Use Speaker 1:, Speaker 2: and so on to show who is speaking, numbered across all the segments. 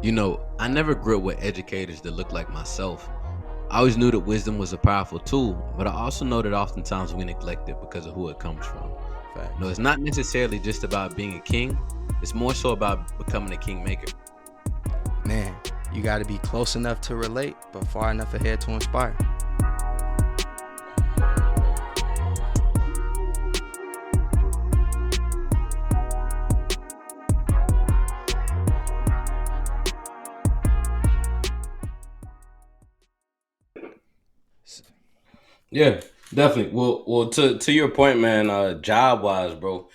Speaker 1: I never grew up with educators that looked like myself. I always knew that wisdom was a powerful tool, but I also know that oftentimes we neglect it because of who it comes from.
Speaker 2: Facts.
Speaker 1: It's not necessarily just about being a king, it's more so about becoming a kingmaker.
Speaker 2: Man, you got to be close enough to relate, but far enough ahead to inspire.
Speaker 3: Yeah, definitely. Well, to your point, man. Job wise, bro,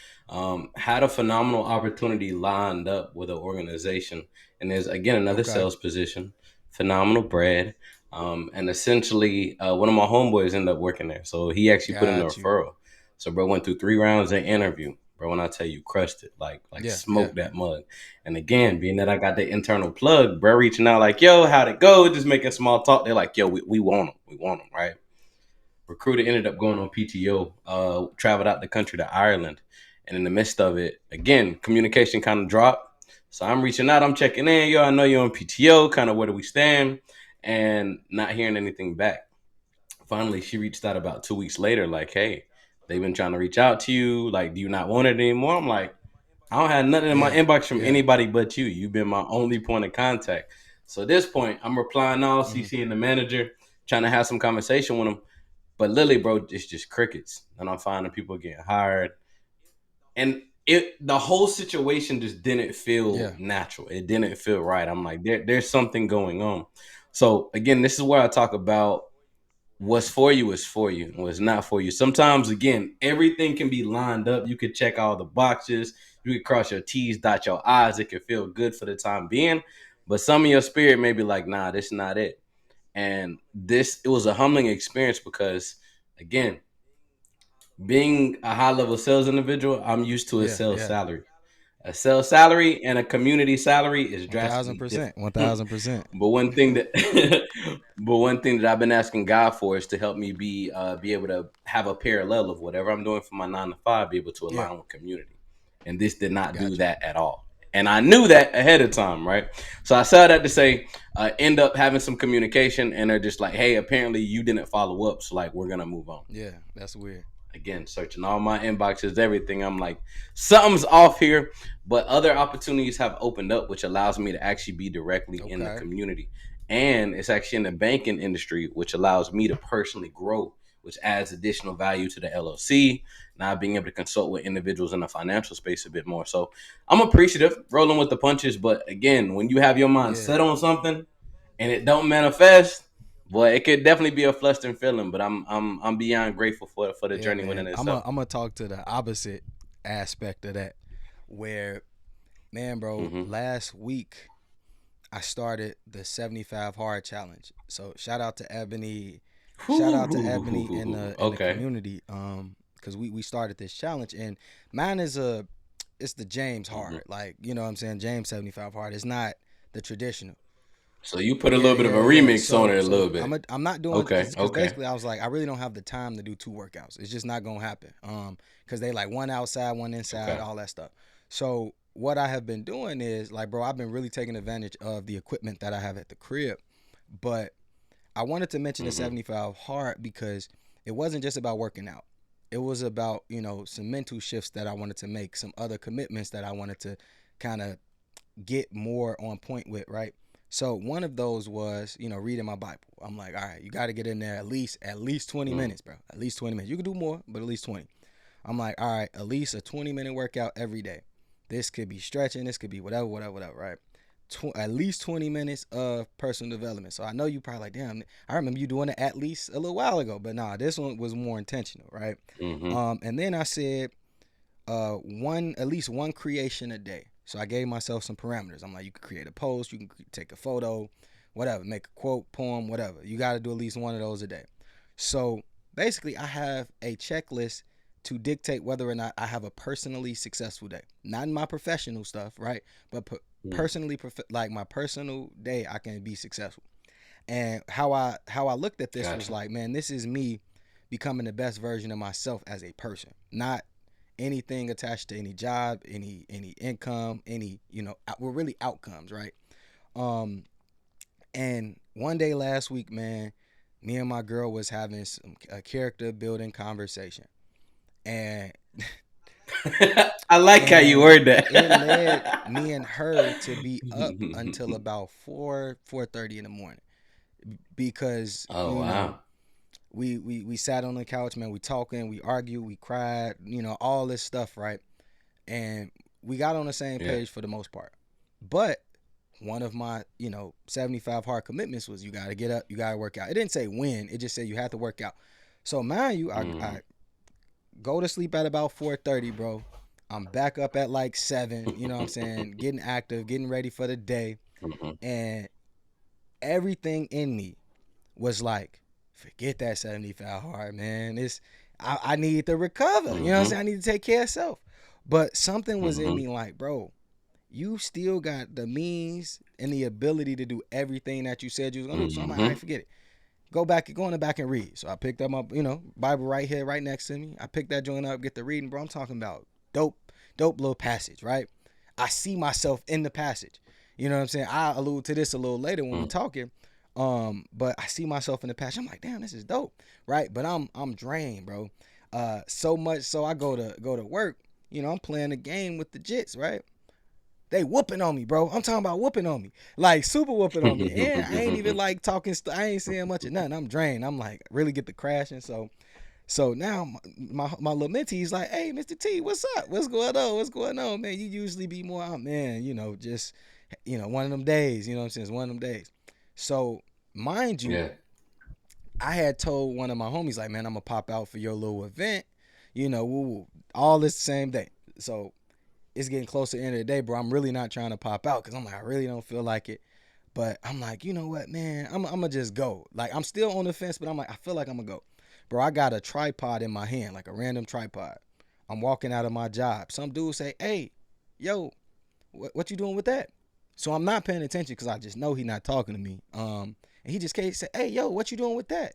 Speaker 3: had a phenomenal opportunity lined up with an organization, and there's again another
Speaker 2: Okay.
Speaker 3: sales position, phenomenal bread, and essentially, one of my homeboys ended up working there, so he actually put in a
Speaker 2: Got you.
Speaker 3: referral. So, bro, went through 3 rounds of interview. Bro, when I tell you, crushed it, like
Speaker 2: Yeah, yeah.
Speaker 3: smoked that mug. And again, being that I got the internal plug, bro, reaching out like, yo, how'd it go? Just making small talk. They're like, yo, we want him, right? Recruiter ended up going on PTO, traveled out the country to Ireland. And in the midst of it, again, communication kind of dropped. So I'm reaching out, I'm checking in. Yo, I know you're on PTO, kind of where do we stand? And not hearing anything back. Finally, she reached out about 2 weeks later, like, hey, they've been trying to reach out to you. Like, do you not want it anymore? I'm like, I don't have nothing in my
Speaker 2: Yeah,
Speaker 3: inbox from
Speaker 2: yeah.
Speaker 3: anybody but you. You've been my only point of contact. So at this point, I'm replying all,
Speaker 2: Hmm.
Speaker 3: CCing the manager, trying to have some conversation with him. But literally, bro, it's just crickets. And I'm finding people getting hired. And the whole situation just didn't feel
Speaker 2: Yeah.
Speaker 3: natural. It didn't feel right. I'm like, there's something going on. So again, this is where I talk about what's for you is for you and what's not for you. Sometimes again, everything can be lined up. You could check all the boxes, you could cross your T's, dot your I's. It could feel good for the time being. But some of your spirit may be like, nah, this is not it. And this it was a humbling experience because again, being a high level sales individual, I'm used to a
Speaker 2: Yeah,
Speaker 3: sales
Speaker 2: yeah.
Speaker 3: salary. A sales salary and a community salary is
Speaker 2: One thousand
Speaker 3: drastically
Speaker 2: percent.
Speaker 3: different.
Speaker 2: 1,000%.
Speaker 3: but one thing that but one thing that I've been asking God for is to help me be able to have a parallel of whatever I'm doing for my 9 to 5, be able to
Speaker 2: Yeah,
Speaker 3: align with community. And this did not do
Speaker 2: got you.
Speaker 3: that at all. And I knew that ahead of time, right? So I said that to say, end up having some communication, and they're just like, "Hey, apparently you didn't follow up, so like we're gonna move on."
Speaker 2: Yeah, that's weird.
Speaker 3: Again, searching all my inboxes, everything. I'm like, something's off here. But other opportunities have opened up, which allows me to actually be directly in the
Speaker 2: Okay.
Speaker 3: community. And it's actually in the banking industry, which allows me to personally grow, which adds additional value to the LLC. Now being able to consult with individuals in the financial space a bit more. So I'm appreciative, rolling with the punches. But again, when you have your mind
Speaker 2: Yeah.
Speaker 3: set on something and it don't manifest, boy, it could definitely be a flustered feeling, but I'm beyond grateful for the
Speaker 2: Yeah,
Speaker 3: journey within
Speaker 2: man.
Speaker 3: itself.
Speaker 2: I'm gonna talk to the opposite aspect of that, where, man, bro,
Speaker 3: Mm-hmm.
Speaker 2: last week I started the 75 hard challenge. So shout out to Ebony in the
Speaker 3: Okay.
Speaker 2: community, because we started this challenge, and mine is it's the James
Speaker 3: Mm-hmm.
Speaker 2: hard, like, you know what I'm saying, James 75 hard. It's not the traditional.
Speaker 3: So you put a
Speaker 2: Yeah,
Speaker 3: little bit of a
Speaker 2: yeah, yeah.
Speaker 3: remix on
Speaker 2: So
Speaker 3: it a
Speaker 2: so
Speaker 3: little bit.
Speaker 2: I'm not doing,
Speaker 3: Okay.
Speaker 2: because
Speaker 3: Okay.
Speaker 2: basically I was like, I really don't have the time to do two workouts. It's just not gonna happen. Because they like one outside, one inside,
Speaker 3: Okay.
Speaker 2: all that stuff. So what I have been doing is like, bro, I've been really taking advantage of the equipment that I have at the crib. But I wanted to mention the
Speaker 3: Mm-hmm.
Speaker 2: 75 hard because it wasn't just about working out. It was about, some mental shifts that I wanted to make, some other commitments that I wanted to kind of get more on point with, right? So one of those was, reading my Bible. I'm like, all right, you got to get in there at least 20
Speaker 3: Mm-hmm.
Speaker 2: minutes, bro. At least 20 minutes. You can do more, but at least 20. I'm like, all right, at least a 20-minute workout every day. This could be stretching. This could be whatever, whatever, whatever, right? At least 20 minutes of personal development. So I know you probably like, damn, I remember you doing it at least a little while ago, but nah, this one was more intentional, right?
Speaker 3: Mm-hmm.
Speaker 2: And then I said, at least one creation a day. So I gave myself some parameters. I'm like, you can create a post, you can take a photo, whatever, make a quote, poem, whatever. You got to do at least one of those a day. So basically, I have a checklist to dictate whether or not I have a personally successful day. Not in my professional stuff, right? But
Speaker 3: Mm-hmm.
Speaker 2: personally, like my personal day, I can be successful. And how I looked at this was
Speaker 3: Gotcha.
Speaker 2: like, man, this is me becoming the best version of myself as a person, not anything attached to any job, any income, any, we're really outcomes, right? And one day last week, man, me and my girl was having a character building conversation, and
Speaker 3: I like how you word
Speaker 2: it led
Speaker 3: that.
Speaker 2: me and her to be up until about 4:30 in the morning, because
Speaker 3: Oh wow.
Speaker 2: we sat on the couch, man. We talking, we argued, we cried, all this stuff, right? And we got on the same
Speaker 3: Yeah.
Speaker 2: page for the most part. But one of my 75 hard commitments was, you got to get up, you got to work out. It didn't say when, it just said you have to work out. So mind you, I go to sleep at about 4:30, bro. I'm back up at like 7, you know what I'm saying? Getting active, getting ready for the day.
Speaker 3: Mm-hmm.
Speaker 2: And everything in me was like, forget that 75 hard, man. I need to recover. You know what I'm saying? I need to take care of self. But something was in me like, bro, you still got the means and the ability to do everything that you said you was gonna do. So I'm like, all right, forget it. Go in the back and read. So I picked up my, Bible right here, right next to me. I picked that joint up, get the reading, bro. I'm talking about dope little passage, right? I see myself in the passage. You know what I'm saying? I allude to this a little later when we're talking. But I see myself in the passage. I'm like, damn, this is dope, right? But I'm drained, bro. So much so I go to work. I'm playing a game with the Jits, right? They whooping on me, bro. I'm talking about whooping on me, like super whooping on me. And I ain't even like talking. I ain't saying much of nothing. I'm drained. I'm like really get the crashing. So now my little mentee's like, hey, Mr. T, what's up? What's going on? What's going on, man? You usually be more out, man. Just one of them days. You know what I'm saying? It's one of them days. So mind you,
Speaker 3: Yeah.
Speaker 2: I had told one of my homies, like, man, I'm gonna pop out for your little event. Woo, all this same day. So it's getting close to the end of the day, bro. I'm really not trying to pop out because I'm like, I really don't feel like it. But I'm like, you know what, man? I'm gonna just go. Like, I'm still on the fence, but I'm like, I feel like I'm gonna go. Bro, I got a tripod in my hand, like a random tripod. I'm walking out of my job. Some dude say, hey, yo, what you doing with that? So I'm not paying attention because I just know he not talking to me. And he just came and said, hey, yo, what you doing with that?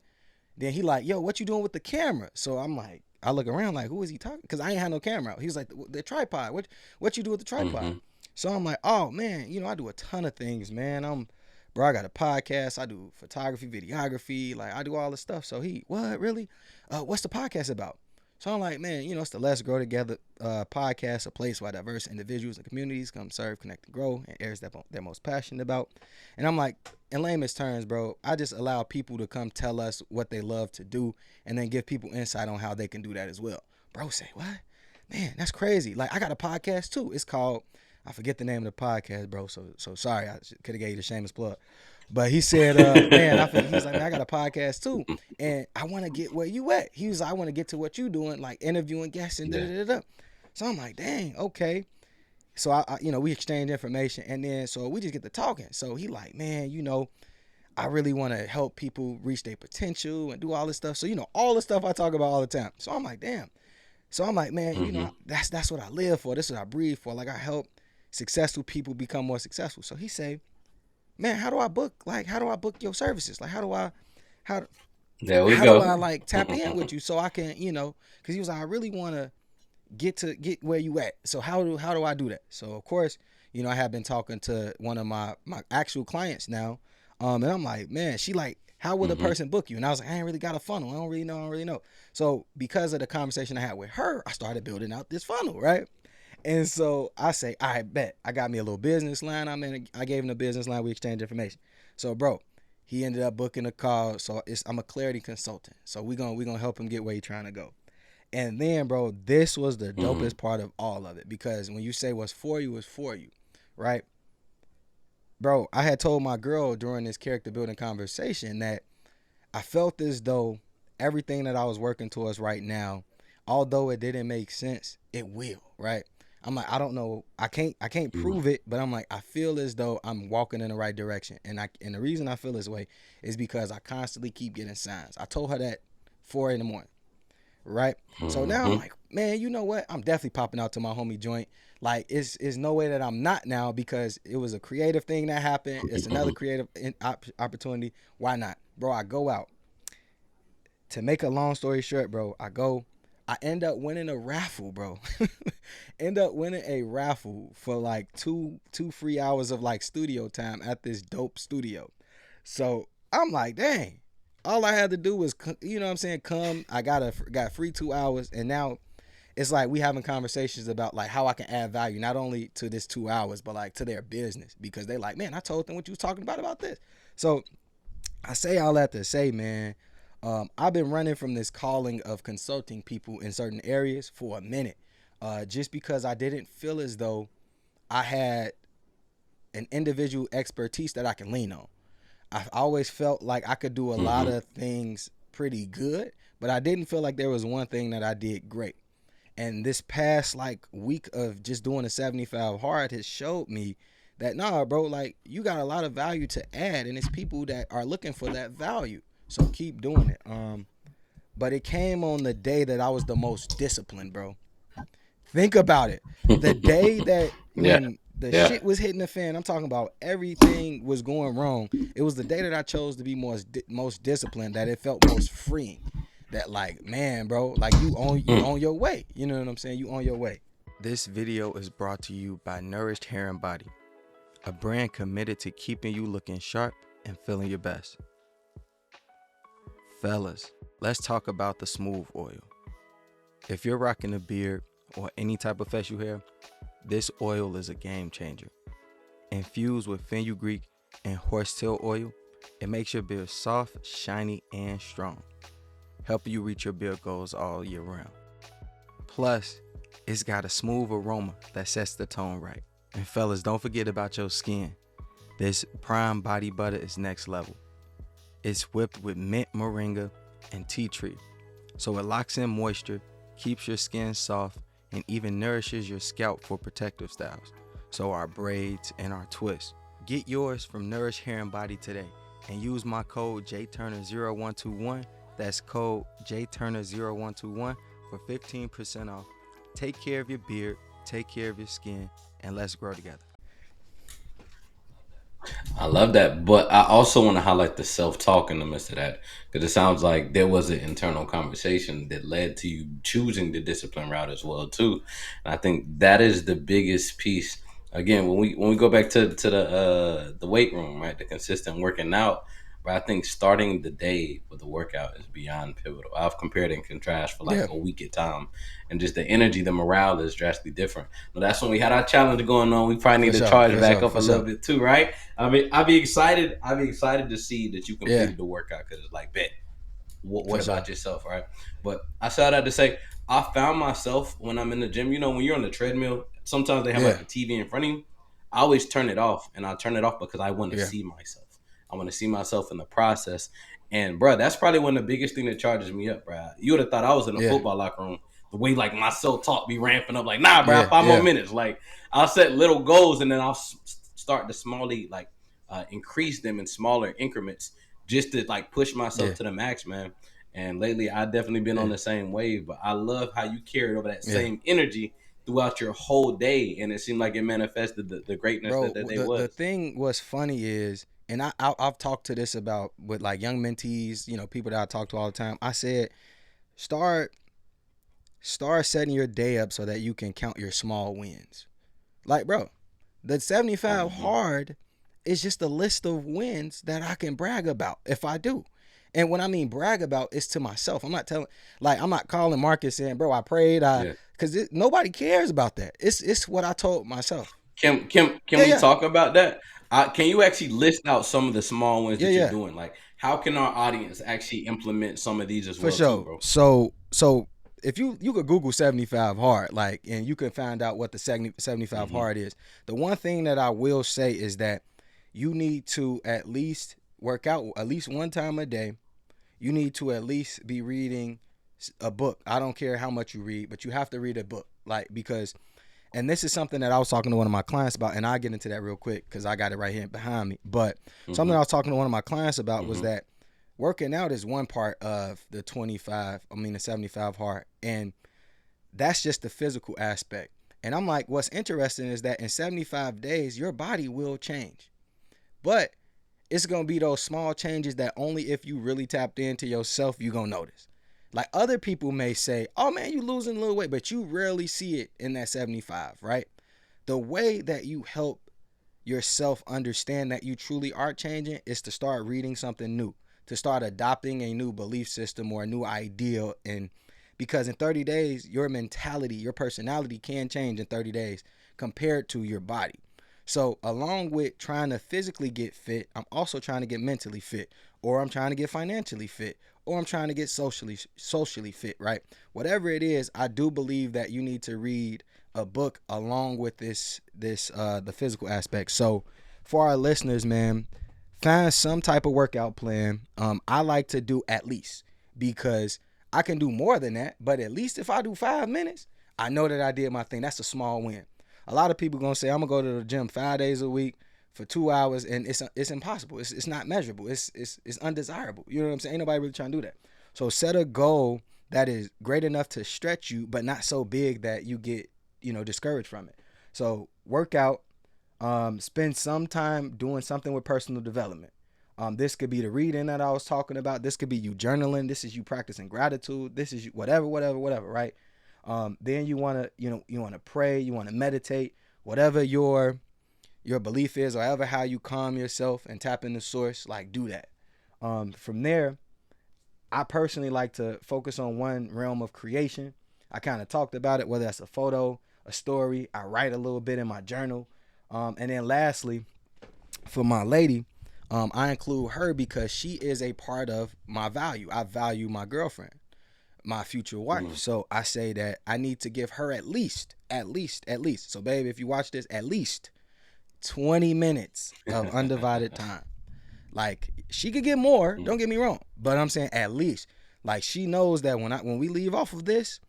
Speaker 2: Then he like, yo, what you doing with the camera? So I'm like, I look around like, who is he talking? Because I ain't had no camera out. He was like, the tripod. What you do with the tripod? So I'm like, oh man, I do a ton of things, man. Bro, I got a podcast. I do photography, videography. Like, I do all this stuff. So what, really? What's the podcast about? So I'm like, man, it's the Let's Grow Together podcast, a place where diverse individuals and communities come serve, connect, and grow in areas that they're most passionate about. And I'm like, in layman's terms, bro, I just allow people to come tell us what they love to do and then give people insight on how they can do that as well. Bro say, what? Man, that's crazy. Like, I got a podcast too. It's called, I forget the name of the podcast, bro. So sorry, I could have gave you the shameless plug. But he said, man, he's like, man, I got a podcast too, and I want to get where you at. He was like, I want to get to what you doing, like interviewing guests and da. So I'm like, dang, okay. So I we exchange information, and then so we just get to talking. So he like, man, I really want to help people reach their potential and do all this stuff. So all the stuff I talk about all the time. So I'm like, damn. So I'm like, man, that's what I live for. This is what I breathe for. Like, I help successful people become more successful. So he say, man, how do I book your services? Like, how do I
Speaker 3: There we go.
Speaker 2: like tap in with you so I can, because he was like, I really want to get where you at. So how do I do that? So of course, I have been talking to one of my actual clients now. And I'm like, man, she like, how would a person book you? And I was like, I ain't really got a funnel. I don't really know. So because of the conversation I had with her, I started building out this funnel, right? And so I say, I bet I got me a little business line. I gave him the business line. We exchanged information. So, bro, he ended up booking a call. So I'm a clarity consultant. So we gonna help him get where he's trying to go. And then, bro, this was the dopest part of all of it, because when you say what's for you, right? Bro, I had told my girl during this character building conversation that I felt as though everything that I was working towards right now, although it didn't make sense, it will, right? I'm like, I don't know, I can't prove it, but I'm like, I feel as though I'm walking in the right direction. And the reason I feel this way is because I constantly keep getting signs. I told her that 4 a.m, right? So now I'm like, man, you know what? I'm definitely popping out to my homie joint. Like, it's no way that I'm not now, because it was a creative thing that happened. It's another creative opportunity. Why not? Bro, I go out. To make a long story short, bro, I go, I end up winning a raffle, bro. End up winning a raffle for like two free hours of like studio time at this dope studio. So I'm like, dang. All I had to do was, you know what I'm saying, come. I got free 2 hours, and now it's like we having conversations about like how I can add value not only to this 2 hours, but like to their business, because they like, man, I told them what you was talking about this. So I say all that to say, man, I've been running from this calling of consulting people in certain areas for a minute, just because I didn't feel as though I had an individual expertise that I can lean on. I always felt like I could do a lot of things pretty good, but I didn't feel like there was one thing that I did great. And this past like week of just doing a 75 hard has showed me that, nah, bro, like you got a lot of value to add, and it's people that are looking for that value. So keep doing it. But it came on the day that I was the most disciplined, bro. Think about it. The day that
Speaker 3: Yeah.
Speaker 2: when the
Speaker 3: Yeah.
Speaker 2: shit was hitting the fan, I'm talking about everything was going wrong. It was the day that I chose to be most disciplined, that it felt most freeing. That like, man, bro, like you on your way. You know what I'm saying? You on your way. This video is brought to you by Nourished Hair and Body, a brand committed to keeping you looking sharp and feeling your best. Fellas, let's talk about the smooth oil. If you're rocking a beard or any type of facial hair, this oil is a game changer. Infused with fenugreek and horsetail oil, it makes your beard soft, shiny, and strong, helping you reach your beard goals all year round. Plus, it's got a smooth aroma that sets the tone right. And fellas, don't forget about your skin. This prime body butter is next level. It's whipped with mint moringa and tea tree, so it locks in moisture, keeps your skin soft, and even nourishes your scalp for protective styles, so our braids and our twists. Get yours from Nourish Hair and Body today and use my code JTurner0121. That's code JTurner0121 for 15% off. Take care of your beard, take care of your skin, and let's grow together.
Speaker 3: I love that, but I also want to highlight the self-talk in the midst of that, because it sounds like there was an internal conversation that led to you choosing the discipline route as well too. And I think that is the biggest piece. Again, when we go back to the weight room, right, the consistent working out. But I think starting the day with a workout is beyond pivotal. I've compared and contrast for like
Speaker 2: Yeah,
Speaker 3: a week at time, and just the energy, the morale is drastically different. But that's when we had our challenge going on. We probably
Speaker 2: for
Speaker 3: need to
Speaker 2: sure,
Speaker 3: charge
Speaker 2: for
Speaker 3: back
Speaker 2: sure,
Speaker 3: up a
Speaker 2: for
Speaker 3: little
Speaker 2: sure.
Speaker 3: bit too, right? I mean, I'd be excited. I'd be excited to see that you
Speaker 2: Yeah,
Speaker 3: completed the workout, because it's like, bet. What
Speaker 2: for sure.
Speaker 3: about yourself, right? But I shout out to say, I found myself when I'm in the gym. You know, when you're on the treadmill, sometimes they have like
Speaker 2: Yeah,
Speaker 3: the TV in front of you. I always turn it off, and I turn it off because I want to
Speaker 2: yeah,
Speaker 3: see myself. I want to see myself in the process. And bro, that's probably one of the biggest thing that charges me up, bro. You would have thought I was in a
Speaker 2: yeah,
Speaker 3: football locker room. The way like my self talk be ramping up, like, nah, bro,
Speaker 2: yeah,
Speaker 3: 5 more
Speaker 2: yeah,
Speaker 3: minutes. Like I'll set little goals, and then I'll start to smallly like increase them in smaller increments, just to like push myself
Speaker 2: yeah,
Speaker 3: to the max, man. And lately, I've definitely been on
Speaker 2: yeah,
Speaker 3: the same wave. But I love how you carried over that
Speaker 2: yeah.
Speaker 3: same energy throughout your whole day, and it seemed like it manifested the greatness
Speaker 2: Bro,
Speaker 3: that they
Speaker 2: the
Speaker 3: was.
Speaker 2: thing what's funny is, and I've talked to this about with like young mentees, you know, people that I talk to all the time. I said, start setting your day up so that you can count your small wins. Like, bro, the 75
Speaker 3: Mm-hmm.
Speaker 2: hard is just a list of wins that I can brag about if I do. And when I mean brag about, it's to myself. I'm not telling, like, I'm not calling Marcus saying, bro, I prayed,
Speaker 3: Yeah.
Speaker 2: because nobody cares about that. It's what I told myself.
Speaker 3: Can
Speaker 2: Yeah,
Speaker 3: we
Speaker 2: yeah,
Speaker 3: talk about that? Can you actually list out some of the small ones
Speaker 2: yeah,
Speaker 3: that you're
Speaker 2: yeah,
Speaker 3: doing? Like, how can our audience actually implement some of these as
Speaker 2: for
Speaker 3: well too,
Speaker 2: sure.
Speaker 3: bro?
Speaker 2: So if you could Google 75 hard, like, and you can find out what the 75
Speaker 3: Mm-hmm.
Speaker 2: hard is. The one thing that I will say is that you need to at least work out at least one time a day. You need to at least be reading a book. I don't care how much you read, but you have to read a book. Like, because, and this is something that I was talking to one of my clients about, and I'll get into that real quick because I got it right here behind me. But something
Speaker 3: Mm-hmm.
Speaker 2: I was talking to one of my clients about was
Speaker 3: Mm-hmm.
Speaker 2: that working out is one part of the 75 hard. And that's just the physical aspect. And I'm like, what's interesting is that in 75 days, your body will change. But it's going to be those small changes that only if you really tapped into yourself, you're going to notice. Like other people may say, oh man, you losing a little weight, but you rarely see it in that 75, right? The way that you help yourself understand that you truly are changing is to start reading something new, to start adopting a new belief system or a new ideal. And because in 30 days, your mentality, your personality can change in 30 days compared to your body. So, along with trying to physically get fit, I'm also trying to get mentally fit, or I'm trying to get financially fit, or I'm trying to get socially fit, right? Whatever it is, I do believe that you need to read a book along with the physical aspect. So, for our listeners, man, find some type of workout plan. I like to do at least, because I can do more than that, but at least if I do 5 minutes, I know that I did my thing. That's a small win. A lot of people gonna say I'm gonna go to the gym 5 days a week for 2 hours, and it's impossible. It's not measurable. It's undesirable. You know what I'm saying? Ain't nobody really trying to do that. So set a goal that is great enough to stretch you, but not so big that you get discouraged from it. So work out. Spend some time doing something with personal development. This could be the reading that I was talking about. This could be you journaling. This is you practicing gratitude. This is you whatever, right? Then you wanna you wanna pray. You wanna meditate. Whatever your belief is, or ever how you calm yourself and tap into source, like do that. From there, I personally like to focus on one realm of creation. I kind of talked about it, whether that's a photo, a story. I write a little bit in my journal. And then lastly, for my lady, I include her because she is a part of my value. I value my girlfriend, my future wife. So I say that I need to give her at least. So, babe, if you watch this, at least 20 minutes of undivided time. Like, she could get more, don't get me wrong, but I'm saying at least. Like, she knows that when we leave off of this,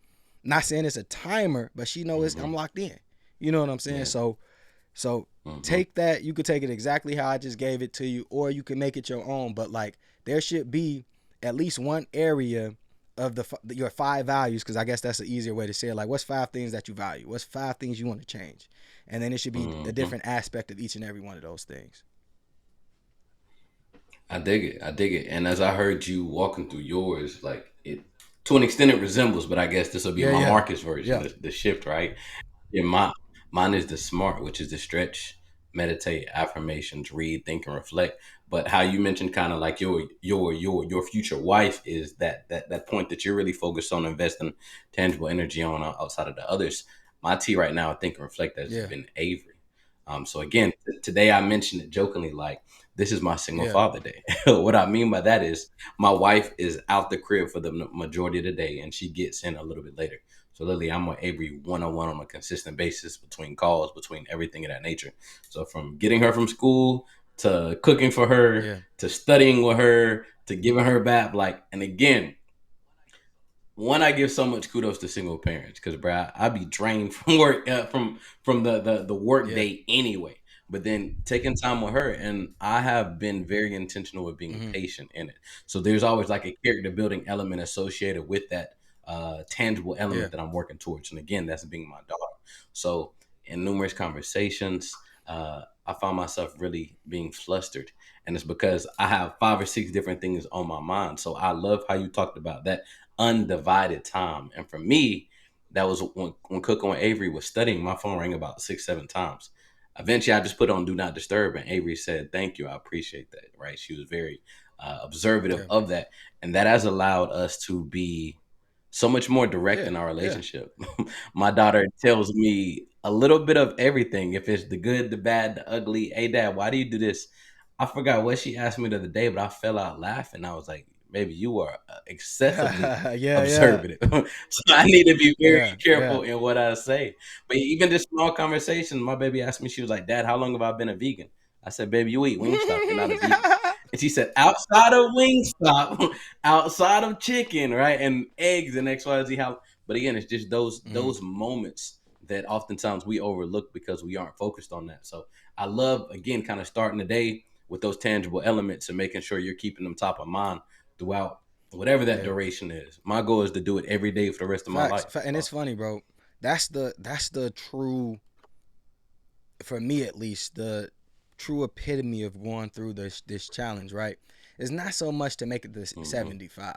Speaker 2: not saying it's a timer, but she knows I'm locked in. You know what I'm saying?
Speaker 3: Yeah.
Speaker 2: So take that. You could take it exactly how I just gave it to you, or you can make it your own. But like, there should be at least one area of your 5 values, because I guess that's an easier way to say it. Like, what's 5 things that you value? What's 5 things you want to change? And then it should be a different aspect of each and every one of those things.
Speaker 3: I dig it. I dig it. And as I heard you walking through yours, like it to an extent it resembles, but I guess this will be
Speaker 2: Yeah,
Speaker 3: my
Speaker 2: yeah,
Speaker 3: Marcus version,
Speaker 2: yeah,
Speaker 3: the shift, right? Yeah, mine is the smart, which is the stretch, meditate, affirmations, read, think, and reflect. But how you mentioned kind of like your future wife is that point that you're really focused on investing tangible energy on outside of the others. My T right now, I think and reflect has
Speaker 2: yeah,
Speaker 3: been Avery. So again, today I mentioned it jokingly, like this is my single
Speaker 2: yeah,
Speaker 3: father day. What I mean by that is my wife is out the crib for the majority of the day, and she gets in a little bit later. So literally, I'm with Avery one-on-one on a consistent basis between calls, between everything of that nature. So from getting her from school to cooking for her
Speaker 2: yeah,
Speaker 3: to studying with her to giving her back, like, and again, one, I give so much kudos to single parents because, bro, I be drained from work from the work
Speaker 2: yeah.
Speaker 3: day anyway. But then taking time with her, and I have been very intentional with being
Speaker 2: Mm-hmm.
Speaker 3: patient in it. So there's always like a character building element associated with that tangible
Speaker 2: Yeah,
Speaker 3: element that I'm working towards. And again, that's being my daughter. So in numerous conversations, I found myself really being flustered, and it's because I have 5 or 6 different things on my mind. So I love how you talked about that undivided time. And for me, that was when Cook on Avery was studying, my phone rang about 6, 7 times. Eventually, I just put on Do Not Disturb, and Avery said, "Thank you, I appreciate that." Right? She was very observative
Speaker 2: yeah,
Speaker 3: of that, and that has allowed us to be so much more direct
Speaker 2: yeah,
Speaker 3: in our
Speaker 2: yeah.
Speaker 3: relationship. My daughter tells me a little bit of everything. If it's the good, the bad, the ugly. Hey, Dad, why do you do this? I forgot what she asked me the other day, but I fell out laughing. I was like, "Baby, you are excessively
Speaker 2: Yeah, yeah,
Speaker 3: observative." So I need to be very
Speaker 2: yeah,
Speaker 3: careful
Speaker 2: yeah.
Speaker 3: in what I say. But even this small conversation, my baby asked me, she was like, "Dad, how long have I been a vegan?" I said, "Baby, you eat Wingstop. You're not a vegan." And she said, "Outside of Wingstop, outside of chicken, right, and eggs and XYZ." How? But again, it's just
Speaker 2: Mhm.
Speaker 3: those moments that oftentimes we overlook because we aren't focused on that. So I love again, kind of starting the day with those tangible elements and making sure you're keeping them top of mind throughout whatever that
Speaker 2: Yeah.
Speaker 3: duration is. My goal is to do it every day for the rest of my
Speaker 2: Facts.
Speaker 3: life.
Speaker 2: And it's
Speaker 3: So,
Speaker 2: funny, bro. That's the true, for me at least, the true epitome of going through this challenge, right? It's not so much to make it this
Speaker 3: mm-hmm,
Speaker 2: 75,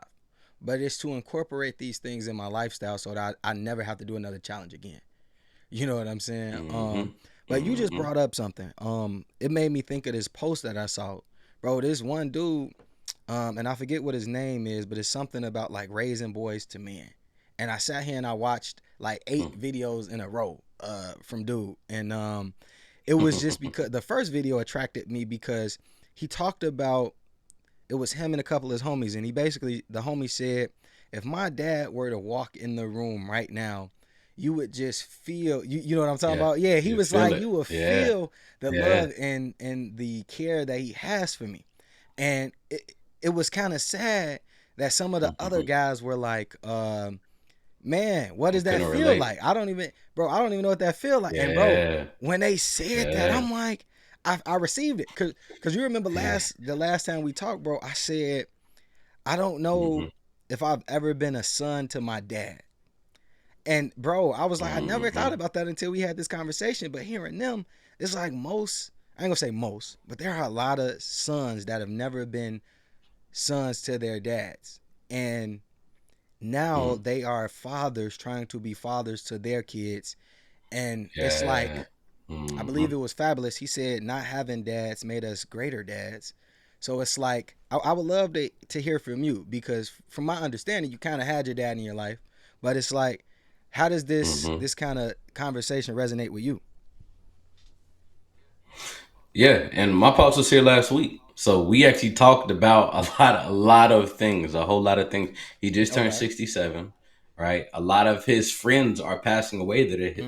Speaker 2: but it's to incorporate these things in my lifestyle so that I never have to do another challenge again. You know what I'm saying?
Speaker 3: Mm-hmm.
Speaker 2: But you just
Speaker 3: Mm-hmm.
Speaker 2: brought up something. It made me think of this post that I saw, bro. This one dude, and I forget what his name is, but it's something about like raising boys to men. And I sat here and I watched like 8 videos in a row, from dude, and it was just because the first video attracted me because he talked about, it was him and a couple of his homies, and he basically, the homie said, if my dad were to walk in the room right now, you would just feel, you know what I'm talking
Speaker 3: Yeah.
Speaker 2: about? Yeah, he
Speaker 3: You
Speaker 2: was
Speaker 3: feel
Speaker 2: like,
Speaker 3: it.
Speaker 2: you would
Speaker 3: Yeah.
Speaker 2: feel the
Speaker 3: Yeah.
Speaker 2: love and the care that he has for me. And it was kind of sad that some of the other
Speaker 3: Mm-hmm.
Speaker 2: guys were like, man, what does that
Speaker 3: Couldn't
Speaker 2: feel
Speaker 3: relate.
Speaker 2: like? I don't even, bro, I don't even know what that feel like. And bro,
Speaker 3: Yeah.
Speaker 2: when they said that,
Speaker 3: Yeah.
Speaker 2: I'm like, I received it. Cause you remember
Speaker 3: Yeah.
Speaker 2: the last time we talked, bro, I said, I don't know
Speaker 3: Mm-hmm.
Speaker 2: if I've ever been a son to my dad. And bro, I was like, I never thought
Speaker 3: Mm-hmm.
Speaker 2: about that until we had this conversation. But hearing them, it's like most, I ain't gonna say most, but there are a lot of sons that have never been sons to their dads. And now they are fathers trying to be fathers to their kids. And it's
Speaker 3: Yeah.
Speaker 2: like, I
Speaker 3: Mm-hmm.
Speaker 2: believe it was Fabulous. He said, not having dads made us greater dads. So it's like, I would love to hear from you because, from my understanding, you kind of had your dad in your life. But it's like, how does
Speaker 3: Mm-hmm.
Speaker 2: this kind of conversation resonate with you?
Speaker 3: Yeah, and my pops was here last week, so we actually talked about a lot of things, a whole lot of things. He just turned
Speaker 2: Okay.
Speaker 3: 67, right? A lot of his friends are passing away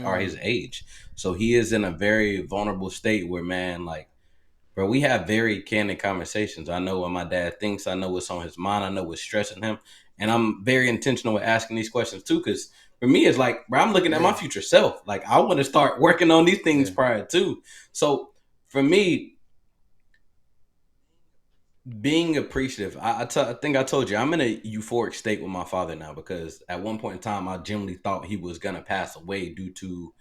Speaker 3: are his
Speaker 2: Mm,
Speaker 3: age, so he is in a very vulnerable state where, man, like, bro, we have very candid conversations. I know what my dad thinks. I know what's on his mind. I know what's stressing him, and I'm very intentional with asking these questions too, because for me, it's like, bro, I'm looking at my
Speaker 2: yeah.
Speaker 3: future self. Like, I want to start working on these things
Speaker 2: Yeah.
Speaker 3: prior to. So for me, being appreciative, I think I told you I'm in a euphoric state with my father now because at one point in time I genuinely thought he was gonna pass away due to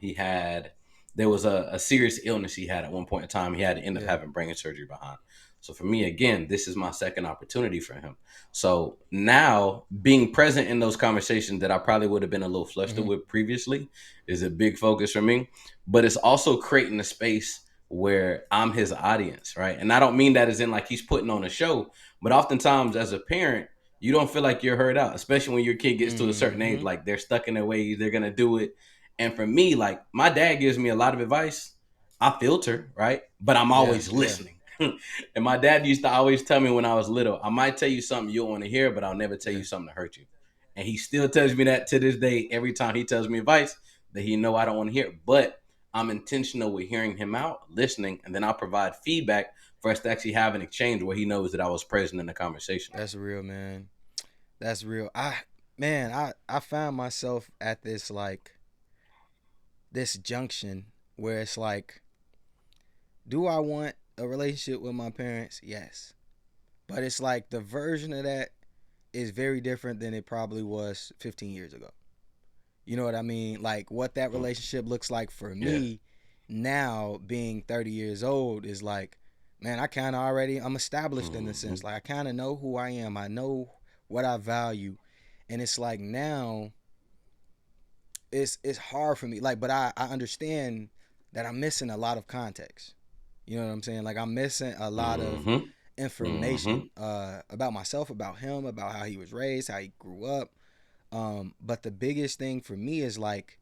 Speaker 3: he had there was a serious illness he had at one point in time. He had to end up
Speaker 2: Yeah.
Speaker 3: having brain surgery behind. So for me, again, this is my second opportunity for him. So now being present in those conversations that I probably would have been a little flustered
Speaker 2: Hmm.
Speaker 3: with previously is a big focus for me. But it's also creating a space where I'm his audience, right? And I don't mean that as in like he's putting on a show, but oftentimes as a parent, you don't feel like you're heard out, especially when your kid gets to a certain age,
Speaker 2: Hmm.
Speaker 3: like they're stuck in their ways, they're gonna do it. And for me, like my dad gives me a lot of advice. I filter, right? But I'm
Speaker 2: Yeah.
Speaker 3: always
Speaker 2: Yeah.
Speaker 3: listening. And my dad used to always tell me when I was little, I might tell you something you don't want to hear, but I'll never tell
Speaker 2: Yeah.
Speaker 3: you something to hurt you. And he still tells me that to this day, every time he tells me advice that he know I don't want to hear. But I'm intentional with hearing him out, listening, and then I'll provide feedback for us to actually have an exchange where he knows that I was present in the conversation.
Speaker 2: That's real, man. That's real. I found myself at this like this junction where it's like, do I want a relationship with my parents? Yes. But it's like the version of that is very different than it probably was 15 years ago. You know what I mean? Like what that
Speaker 3: Mm.
Speaker 2: relationship looks like for
Speaker 3: Yeah.
Speaker 2: me now, being 30 years old, is like, man, I kind of already, I'm established in the
Speaker 3: Mm-hmm.
Speaker 2: sense. Like I kind of know who I am. I know what I value. And it's like now it's hard for me. Like, but I understand that I'm missing a lot of context. You know what I'm saying? Like I'm missing a lot of
Speaker 3: Mm-hmm. Mm-hmm.
Speaker 2: information about myself, about him, about how he was raised, how he grew up. But the biggest thing for me is like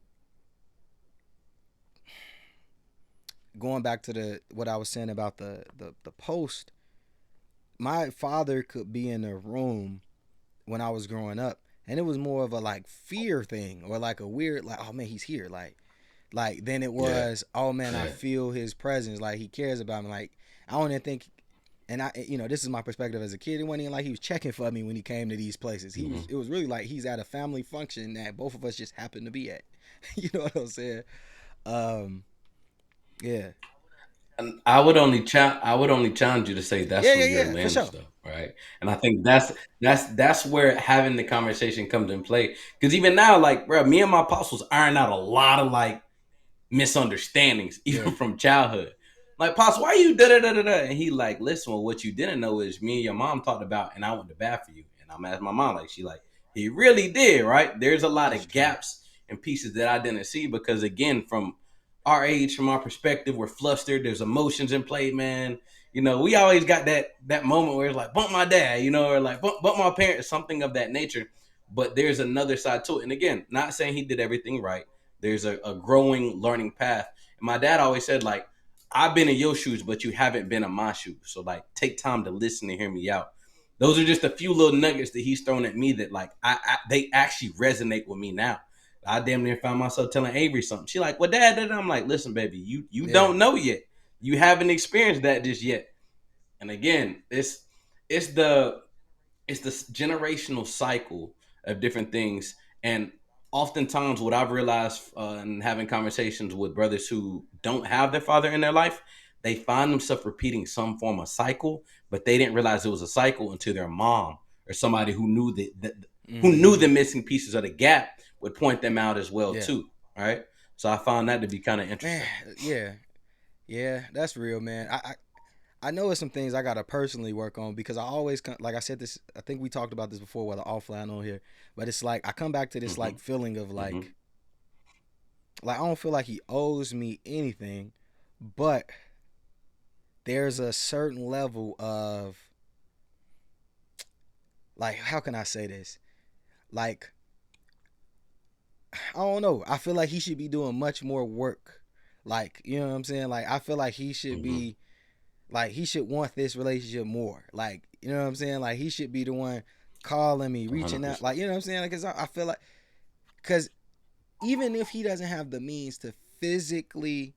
Speaker 2: going back to the what I was saying about the post. My father could be in a room when I was growing up, and it was more of a like fear thing or like a weird like, oh man, he's here, like then it
Speaker 3: Yeah.
Speaker 2: was, oh man, I
Speaker 3: Yeah.
Speaker 2: feel his presence, like he cares about me. Like I don't even think, and I, you know, this is my perspective as a kid. It wasn't even like he was checking for me when he came to these places. He was,
Speaker 3: Mm-hmm.
Speaker 2: it was really like he's at a family function that both of us just happened to be at. You know what I'm saying? Um, yeah,
Speaker 3: And I would only challenge you to say that's
Speaker 2: yeah,
Speaker 3: from
Speaker 2: yeah,
Speaker 3: your
Speaker 2: yeah, for
Speaker 3: lens
Speaker 2: sure.
Speaker 3: though, right? And I think that's where having the conversation comes in play. Because even now, like, bro, me and my apostles iron out a lot of like misunderstandings,
Speaker 2: Yeah,
Speaker 3: even from childhood. Like, Pops, why you da da da da da? And he like, listen, well, what you didn't know is me and your mom talked about, and I went to bat for you, and I'm asking my mom, like, she like, he really did, right? There's a lot
Speaker 2: That's
Speaker 3: of
Speaker 2: true.
Speaker 3: gaps and pieces that I didn't see because, again, from our age, from our perspective, we're flustered. There's emotions in play, man. We always got that moment where it's like bump my dad, or like bump my parents, something of that nature. But there's another side to it. And again, not saying he did everything right. There's a growing, learning path. And my dad always said, like, I've been in your shoes, but you haven't been in my shoes. So like, take time to listen and hear me out. Those are just a few little nuggets that he's thrown at me that like they actually resonate with me now. I damn near found myself telling Avery something. She like, "Well, Dad," and I'm like, "Listen, baby, you
Speaker 2: Yeah.
Speaker 3: don't know yet. You haven't experienced that just yet." And again, it's the it's this generational cycle of different things. And oftentimes, what I've realized in having conversations with brothers who don't have their father in their life, they find themselves repeating some form of cycle, but they didn't realize it was a cycle until their mom or somebody who knew who knew
Speaker 2: Mm-hmm.
Speaker 3: the missing pieces of the gap would point them out as well
Speaker 2: Yeah.
Speaker 3: too. Right. So I found that to be kind of
Speaker 2: Man.
Speaker 3: interesting.
Speaker 2: Yeah. Yeah. That's real, man. I know it's some things I gotta personally work on because I always like I said this. I think we talked about this before, whether offline or here. But it's like I come back to this
Speaker 3: Mm-hmm.
Speaker 2: like feeling of
Speaker 3: Mm-hmm.
Speaker 2: like I don't feel like he owes me anything, but there's a certain level of like how can I say this? Like I don't know. I feel like he should be doing much more work. Like, you know what I'm saying? Like I feel like he should
Speaker 3: Mm-hmm.
Speaker 2: be like he should want this relationship more. Like, you know what I'm saying? Like he should be the one calling me, reaching out.
Speaker 3: 100%.
Speaker 2: Like, you know what I'm saying? Because I feel like because even if he doesn't have the means to physically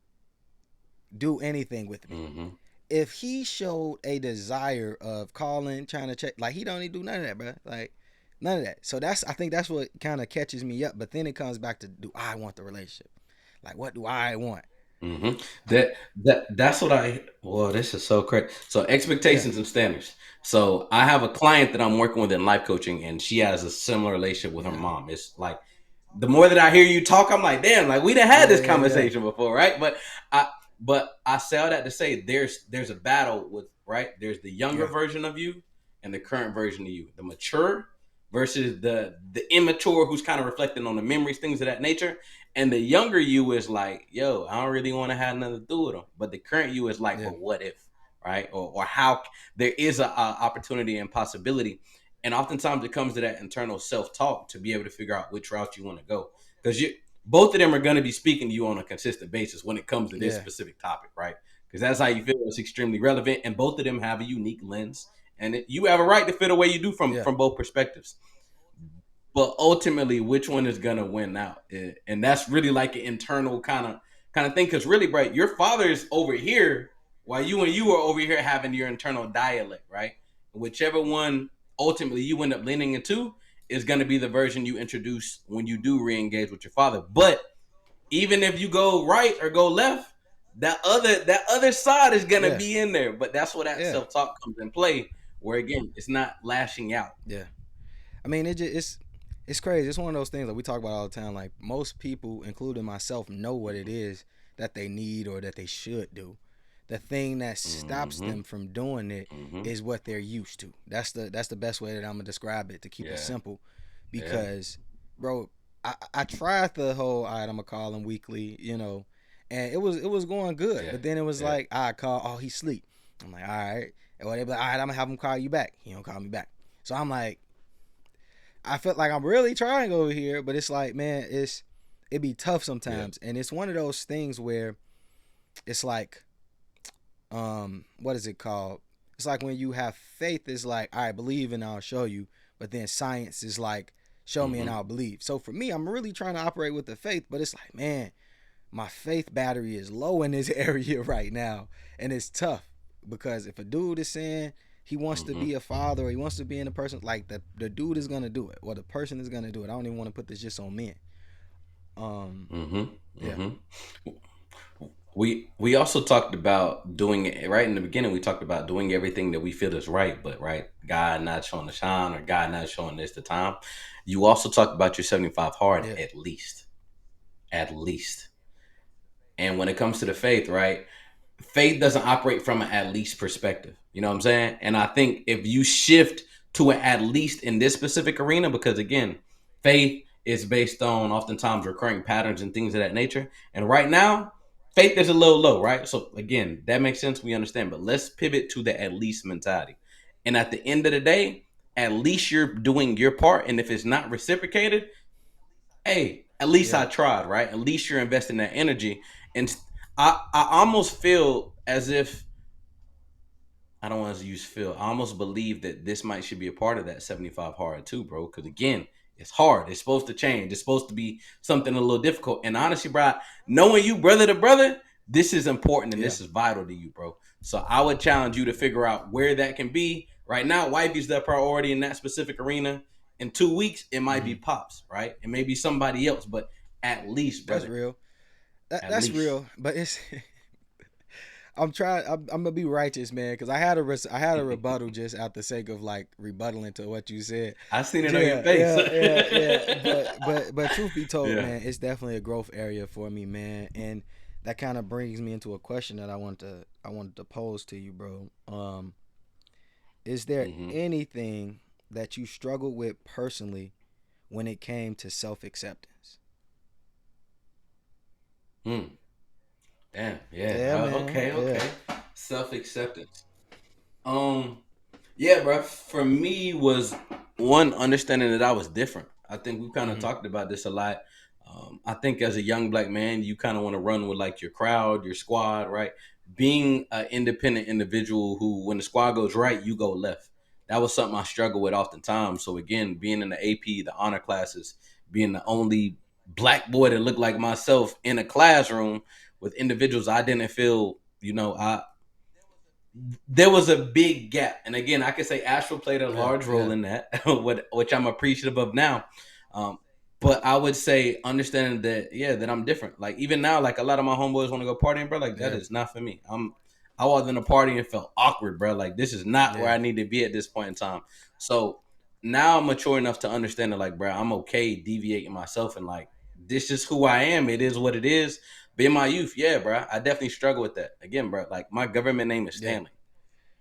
Speaker 2: do anything with me,
Speaker 3: Mm-hmm.
Speaker 2: if he showed a desire of calling, trying to check, like he don't need to do none of that, bro. Like none of that. So I think that's what kind of catches me up. But then it comes back to, do I want the relationship? Like, what do I want?
Speaker 3: hmm that's what I. Well, this is so correct. So
Speaker 2: Yeah,
Speaker 3: expectations and standards. So I have a client that I'm working with in life coaching, and she has a similar relationship with her
Speaker 2: yeah,
Speaker 3: mom. It's like the more that I hear you talk, I'm like, damn, like we done had
Speaker 2: yeah,
Speaker 3: this
Speaker 2: yeah, yeah,
Speaker 3: conversation before, right? I I say all that to say there's a battle with, right. There's the younger
Speaker 2: yeah,
Speaker 3: version of you and the current version of you, the mature versus the immature who's kind of reflecting on the memories, things of that nature. And the younger you is like, yo, I don't really want to have nothing to do with them. But the current you is like,
Speaker 2: yeah,
Speaker 3: but what if, right? Or how there is a opportunity and possibility. And oftentimes it comes to that internal self talk to be able to figure out which route you want to go, because you both of them are going to be speaking to you on a consistent basis when it comes to this
Speaker 2: yeah,
Speaker 3: specific topic, right? Because that's how you feel. It's extremely relevant, and both of them have a unique lens, and you have a right to feel the way you do
Speaker 2: yeah,
Speaker 3: from both perspectives. But ultimately, which one is gonna win out? And that's really like an internal kind of thing. Because really, right, your father is over here while you are over here having your internal dialect, right? Whichever one ultimately you end up leaning into is going to be the version you introduce when you do re-engage with your father. But even if you go right or go left, that other side is going to
Speaker 2: yeah,
Speaker 3: be in there. But that's where that
Speaker 2: yeah,
Speaker 3: self-talk comes in play, where again it's not lashing out.
Speaker 2: yeah. I mean, it's crazy. It's one of those things that we talk about all the time. Like most people, including myself, know what it is that they need or that they should do. The thing that stops
Speaker 3: Mm-hmm.
Speaker 2: them from doing it
Speaker 3: Mm-hmm.
Speaker 2: is what they're used to. That's the best way that I'm gonna describe it to keep it
Speaker 3: Yeah.
Speaker 2: simple.
Speaker 3: Yeah.
Speaker 2: Because, bro, I tried the whole all right, I'm gonna call him weekly, and it was going good.
Speaker 3: Yeah.
Speaker 2: But then it was
Speaker 3: Yeah.
Speaker 2: like I call, oh he sleep. I'm like all right, and they be like all right, I'm gonna have him call you back. He don't call me back. So I'm like I felt like I'm really trying over here, but it's like, man, it be tough
Speaker 3: Yeah.
Speaker 2: sometimes, and it's one of those things where it's like, what is it called? It's like when you have faith, it's like, I believe and I'll show you, but then science is like, show me and
Speaker 3: Mm-hmm.
Speaker 2: I'll believe. So for me, I'm really trying to operate with the faith, but it's like, man, my faith battery is low in this area right now, and it's tough because if a dude is saying he wants to
Speaker 3: Mm-hmm.
Speaker 2: be a father or he wants to be in a person like the dude is gonna do it or the person is gonna do it. I don't even want to put this just on men. Um,
Speaker 3: Mm-hmm.
Speaker 2: yeah,
Speaker 3: Mm-hmm. We also talked about doing it right in the beginning. We talked about doing everything that we feel is right, but right, God not showing the shine or God not showing this the time. You also talked about your 75 hard
Speaker 2: yeah,
Speaker 3: at least. And when it comes to the faith, right, faith doesn't operate from an at least perspective. You know what I'm saying? And I think if you shift to at least in this specific arena, because again, faith is based on oftentimes recurring patterns and things of that nature. And right now, faith is a little low, right? So again, that makes sense. We understand, but let's pivot to the at least mentality. And at the end of the day, at least you're doing your part. And if it's not reciprocated, hey, at least
Speaker 2: Yeah.
Speaker 3: I tried, right? At least you're investing that energy. And I almost feel as if I don't want to use feel. I almost believe that this might should be a part of that 75 hard too, bro. Because again, it's hard. It's supposed to change. It's supposed to be something a little difficult. And honestly, bro, knowing you brother to brother, this is important and
Speaker 2: Yeah.
Speaker 3: this is vital to you, bro. So I would challenge you to figure out where that can be. Right now, wifey's the priority in that specific arena. In 2 weeks, it might be
Speaker 2: Hmm.
Speaker 3: pops, right? It may be somebody else, but at least,
Speaker 2: That's
Speaker 3: brother,
Speaker 2: real.
Speaker 3: at
Speaker 2: That's
Speaker 3: least.
Speaker 2: real. But it's I'm trying. I'm gonna be righteous, man, because I had a rebuttal just out the sake of like rebuttaling to what you said.
Speaker 3: I seen it on your
Speaker 2: Yeah,
Speaker 3: face.
Speaker 2: yeah. But truth be told,
Speaker 3: Yeah.
Speaker 2: man, it's definitely a growth area for me, man, and that kind of brings me into a question that I wanted to pose to you, bro. Is there
Speaker 3: Mm-hmm.
Speaker 2: anything that you struggled with personally when it came to self acceptance?
Speaker 3: Mm. Damn. Yeah.
Speaker 2: Yeah, man.
Speaker 3: Okay.
Speaker 2: Yeah,
Speaker 3: Okay. Self acceptance. Um. Yeah, bro. For me, was one understanding that I was different. I think we kind of
Speaker 2: hmm,
Speaker 3: talked about this a lot. I think as a young black man, you kind of want to run with like your crowd, your squad, right? Being an independent individual who, when the squad goes right, you go left. That was something I struggled with oftentimes. So again, being in the AP, the honor classes, being the only black boy that looked like myself in a classroom with individuals I didn't feel, I there was a big gap. And again, I could say Astro played a
Speaker 2: yeah,
Speaker 3: large role
Speaker 2: yeah,
Speaker 3: in that, which I'm appreciative of now. Um, but I would say understanding that, yeah, that I'm different. Like even now, like a lot of my homeboys want to go partying, bro. Like that
Speaker 2: yeah,
Speaker 3: is not for me. I was in a party and felt awkward, bro. Like this is not where
Speaker 2: yeah,
Speaker 3: I need to be at this point in time. So now I'm mature enough to understand that, like, bro, I'm okay deviating myself and like this is who I am. It is what it is. But in my youth, yeah, bro, I definitely struggle with that. Again, bro, like my government name is
Speaker 2: yeah,
Speaker 3: Stanley.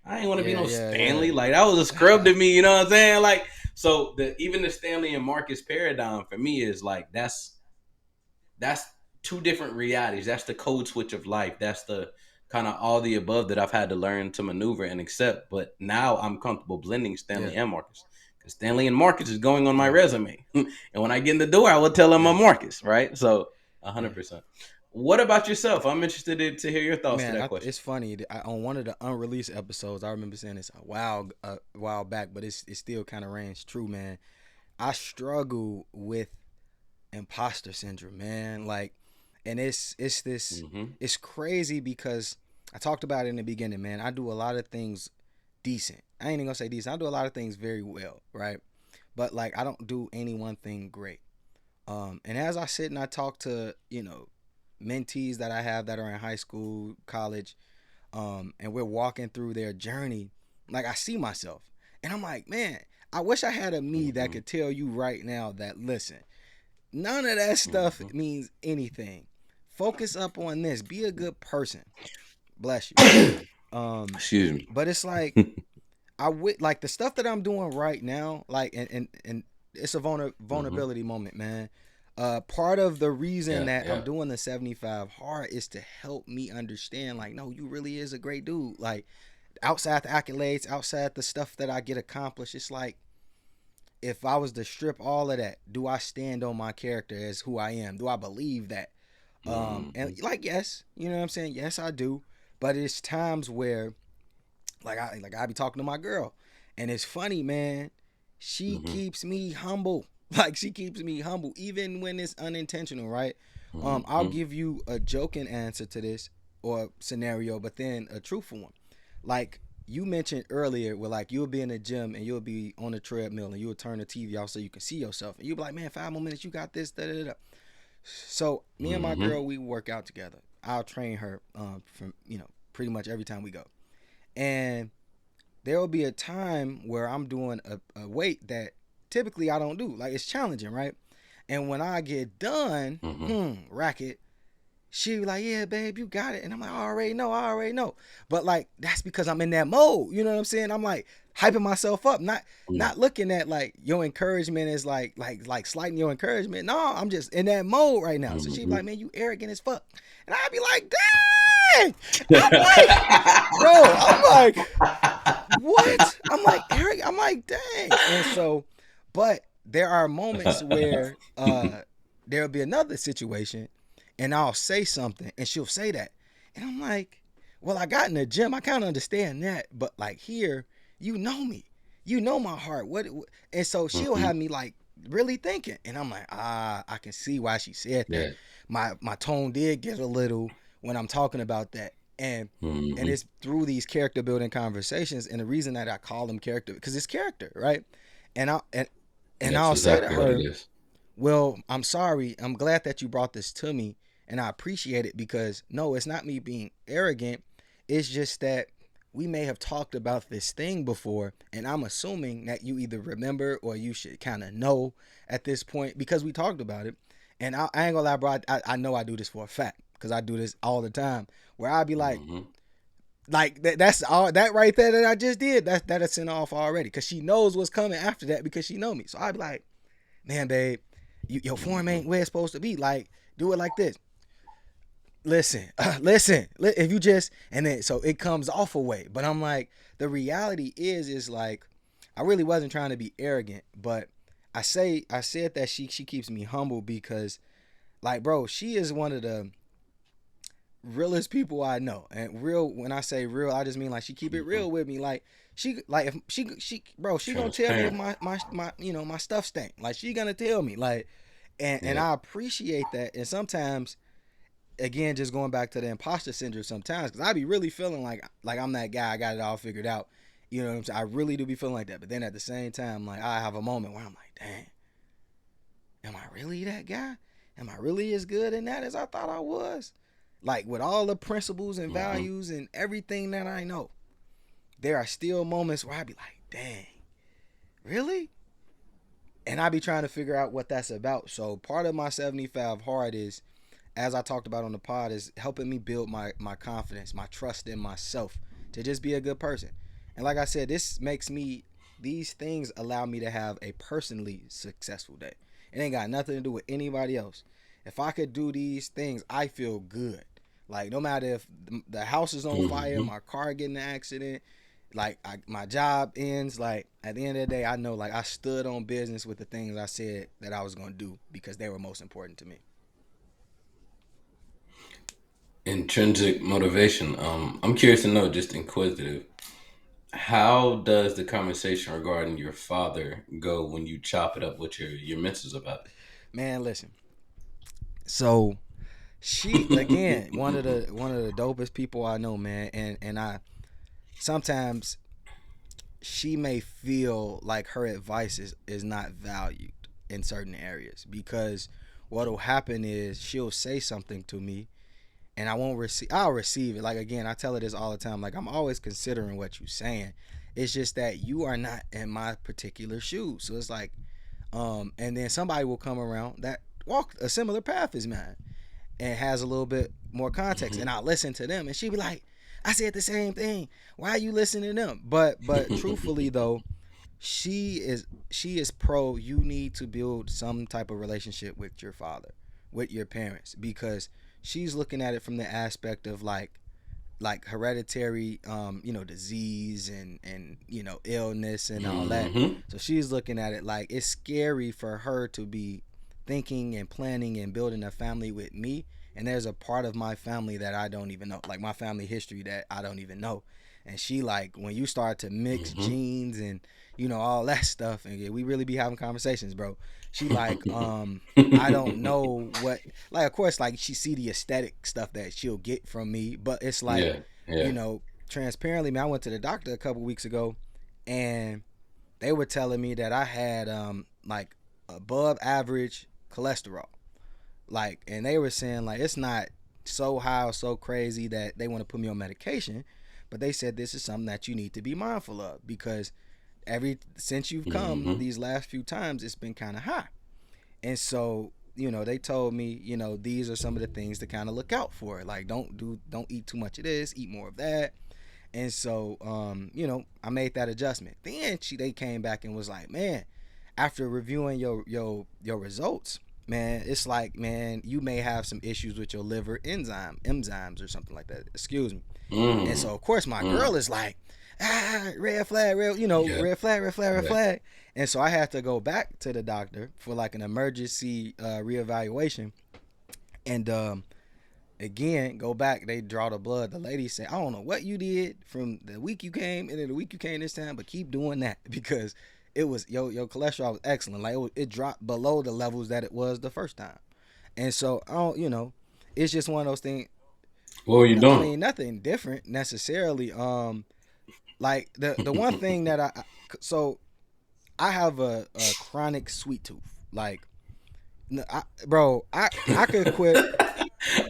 Speaker 3: I ain't want to be
Speaker 2: yeah,
Speaker 3: no
Speaker 2: yeah,
Speaker 3: Stanley. Like that was a scrub to me. You know what I'm saying? Like so, even the Stanley and Marcus paradigm for me is like that's two different realities. That's the code switch of life. That's the kind of all the above that I've had to learn to maneuver and accept. But now I'm comfortable blending
Speaker 2: yeah,
Speaker 3: Stanley and Marcus because Stanley and Marcus is going on my
Speaker 2: yeah,
Speaker 3: resume, and when I get in the door, I will tell them I'm
Speaker 2: yeah,
Speaker 3: Marcus. Right? So,
Speaker 2: yeah.
Speaker 3: 100%. What about yourself? I'm interested to hear your thoughts to
Speaker 2: Man,
Speaker 3: that question.
Speaker 2: it's funny. On one of the unreleased episodes, I remember saying this a while back, but it still kind of reigns true, man. I struggle with imposter syndrome, man. Like, and it's this,
Speaker 3: Mm-hmm.
Speaker 2: it's crazy because I talked about it in the beginning, man. I do a lot of things decent. I ain't even gonna say decent. I do a lot of things very well, right? But like, I don't do any one thing great. And as I sit and I talk to, mentees that I have that are in high school, college, and we're walking through their journey, like I see myself. And I'm like, man, I wish I had a me that
Speaker 3: Mm-hmm.
Speaker 2: could tell you right now that, listen, none of that stuff
Speaker 3: Mm-hmm.
Speaker 2: means anything. Focus up on this. Be a good person. Bless you. Um,
Speaker 3: Excuse me.
Speaker 2: but it's like like the stuff that I'm doing right now, like and it's a
Speaker 3: Mm-hmm.
Speaker 2: vulnerability moment, man. Part of the reason
Speaker 3: Yeah,
Speaker 2: that I'm
Speaker 3: yeah.
Speaker 2: doing the 75 hard is to help me understand, like, no, you really is a great dude. Like, outside the accolades, outside the stuff that I get accomplished, it's like, if I was to strip all of that, do I stand on my character as who I am? Do I believe that? And
Speaker 3: Mm-hmm.
Speaker 2: like, yes, you know what I'm saying? Yes, I do. But it's times where I be talking to my girl, and it's funny, man. She
Speaker 3: Mm-hmm.
Speaker 2: keeps me humble. Like, she keeps me humble, even when it's unintentional, right? I'll
Speaker 3: Mm-hmm.
Speaker 2: give you a joking answer to this or scenario, but then a truthful one. Like you mentioned earlier, where like you'll be in the gym and you'll be on the treadmill and you'll turn the TV off so you can see yourself, and you'll be like, man, 5 more minutes, you got this, da da da. So me and my
Speaker 3: Mm-hmm.
Speaker 2: girl, we work out together. I'll train her from pretty much every time we go, and there will be a time where I'm doing a weight that typically I don't do. Like, it's challenging, right? And when I get done,
Speaker 3: Mm-hmm.
Speaker 2: racket, she be like, yeah, babe, you got it. And I'm like, I already know. But like, that's because I'm in that mode. You know what I'm saying? I'm like hyping myself up, not looking at like your encouragement is like slighting your encouragement. No, I'm just in that mode right now. So she be like, man, you arrogant as fuck. And I'd be like, dang. I'm like, bro, I'm like, what? I'm like, Eric, I'm like, dang. And so, but there are moments where there'll be another situation and I'll say something and she'll say that. And I'm like, well, I got in the gym. I kind of understand that. But like here, you know me. You know my heart. What? And so she'll have me like really thinking. And I'm like, I can see why she said that.
Speaker 3: Yeah.
Speaker 2: My tone did get a little when I'm talking about that. And it's through these character building conversations. And the reason that I call them character, because it's character, right? And I'll say to her, well, I'm sorry. I'm glad that you brought this to me and I appreciate it because no, it's not me being arrogant. It's just that we may have talked about this thing before and I'm assuming that you either remember or you should kind of know at this point because we talked about it. And I ain't gonna lie, bro. I know I do this for a fact because I do this all the time where I'll be like, that's all that right there that I just did. That'll send off already because she knows what's coming after that because she know me. So I'd be like, man, babe, your form ain't where it's supposed to be. Like, do it like this. Listen. If you just and then so it comes off away. But I'm like, the reality is like, I really wasn't trying to be arrogant, but I said that she keeps me humble because, like, bro, she is one of the realest people I know. And real, when I say real, I just mean like she keep it real with me. Like she if she bro, she gonna tell me if my stuff stink. Like she gonna tell me like, and I appreciate that. And sometimes, again, just going back to the imposter syndrome sometimes, because I be really feeling like I'm that guy, I got it all figured out. You know what I'm saying? I really do be feeling like that. But then at the same time, like I have a moment where I'm like, dang, am I really that guy? Am I really as good in that as I thought I was? Like with all the principles and values and everything that I know, there are still moments where I be like, dang, really? And I be trying to figure out what that's about. So part of my 75 hard is, as I talked about on the pod, is helping me build my confidence, my trust in myself to just be a good person. And like I said, these things allow me to have a personally successful day. It ain't got nothing to do with anybody else. If I could do these things, I feel good. Like no matter if the house is on fire, my car get in an accident, like my job ends, like at the end of the day, I know like I stood on business with the things I said that I was going to do because they were most important to me.
Speaker 3: Intrinsic motivation. I'm curious to know, just inquisitive, how does the conversation regarding your father go when you chop it up with your missus about it?
Speaker 2: Man, listen. So she again one of the dopest people I know, man, and I sometimes she may feel like her advice is not valued in certain areas because what'll happen is she'll say something to me and I'll receive it. Like again, I tell her this all the time, like I'm always considering what you're saying. It's just that you are not in my particular shoes. So it's like and then somebody will come around that walk a similar path as mine and has a little bit more context and I'll listen to them and she'll be like, I said the same thing. Why are you listening to them? But truthfully though, she is pro you need to build some type of relationship with your father, with your parents, because she's looking at it from the aspect of like hereditary disease and illness and all that. So she's looking at it like it's scary for her to be thinking and planning and building a family with me, and there's a part of my family that I don't even know, like my family history that I don't even know. And she like, when you start to mix genes and all that stuff, and we really be having conversations, bro. She like I don't know what, like of course like she see the aesthetic stuff that she'll get from me, but it's like transparently, man, I went to the doctor a couple weeks ago and they were telling me that I had like above average cholesterol, like, and they were saying like it's not so high or so crazy that they want to put me on medication, but they said this is something that you need to be mindful of because since you've come these last few times it's been kind of high. And so they told me, these are some of the things to kind of look out for. Like, don't eat too much of this, eat more of that. And so, I made that adjustment. Then they came back and was like, man, after reviewing your results, man, it's like, man, you may have some issues with your liver enzymes or something like that. Excuse me. And so, of course, my girl is like, red flag,
Speaker 3: Yeah.
Speaker 2: red flag, red flag, red
Speaker 3: Yeah.
Speaker 2: flag. And so I had to go back to the doctor for like an emergency reevaluation. And again, go back, they draw the blood. The lady said, I don't know what you did from the week you came and then the week you came this time, but keep doing that because it was your cholesterol was excellent. Like it dropped below the levels that it was the first time. And so I don't, it's just one of those things.
Speaker 3: What were you
Speaker 2: I
Speaker 3: doing?
Speaker 2: mean, nothing different necessarily. Like the one thing that so I have a chronic sweet tooth. Like, bro, I could quit.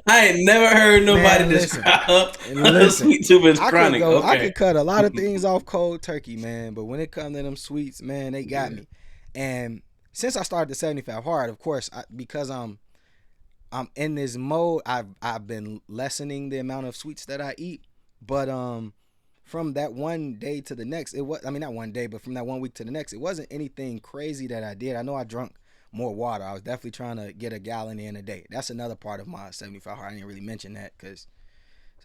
Speaker 3: I ain't never heard nobody
Speaker 2: Man,
Speaker 3: describe a
Speaker 2: listen.
Speaker 3: sweet tooth as
Speaker 2: I could
Speaker 3: chronic.
Speaker 2: go. I
Speaker 3: Okay.
Speaker 2: could cut a lot of things off cold turkey, man. But when it comes to them sweets, man, they got
Speaker 3: Yeah.
Speaker 2: me. And since I started the 75 hard, of course, because I'm in this mode, I've been lessening the amount of sweets that I eat. But from that one day to the next, it was, I mean, not one day, but from that one week to the next, it wasn't anything crazy that I did. I know I drunk more water. I was definitely trying to get a gallon in a day. That's another part of my 75 hard. I didn't really mention that because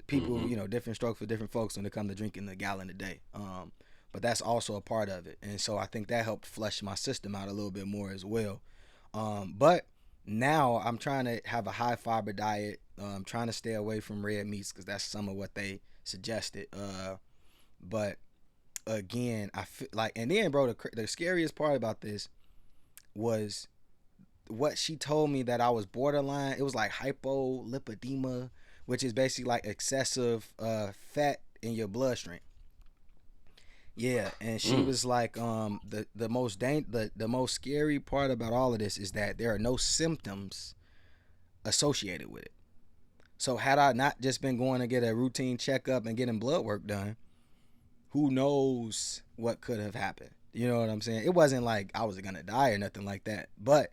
Speaker 2: people, different strokes for different folks when it comes to drinking a gallon a day. But that's also a part of it. And so I think that helped flush my system out a little bit more as well. But now I'm trying to have a high fiber diet. I'm trying to stay away from red meats because that's some of what they suggested. But again, I feel like, and then, bro, the scariest part about this was what she told me that I was borderline. It was like hypolipidemia, which is basically like excessive fat in your bloodstream. Yeah, and she
Speaker 3: Mm.
Speaker 2: was like, the most scary part about all of this is that there are no symptoms associated with it. So had I not just been going to get a routine checkup and getting blood work done, who knows what could have happened? You know what I'm saying? It wasn't like I was gonna die or nothing like that, but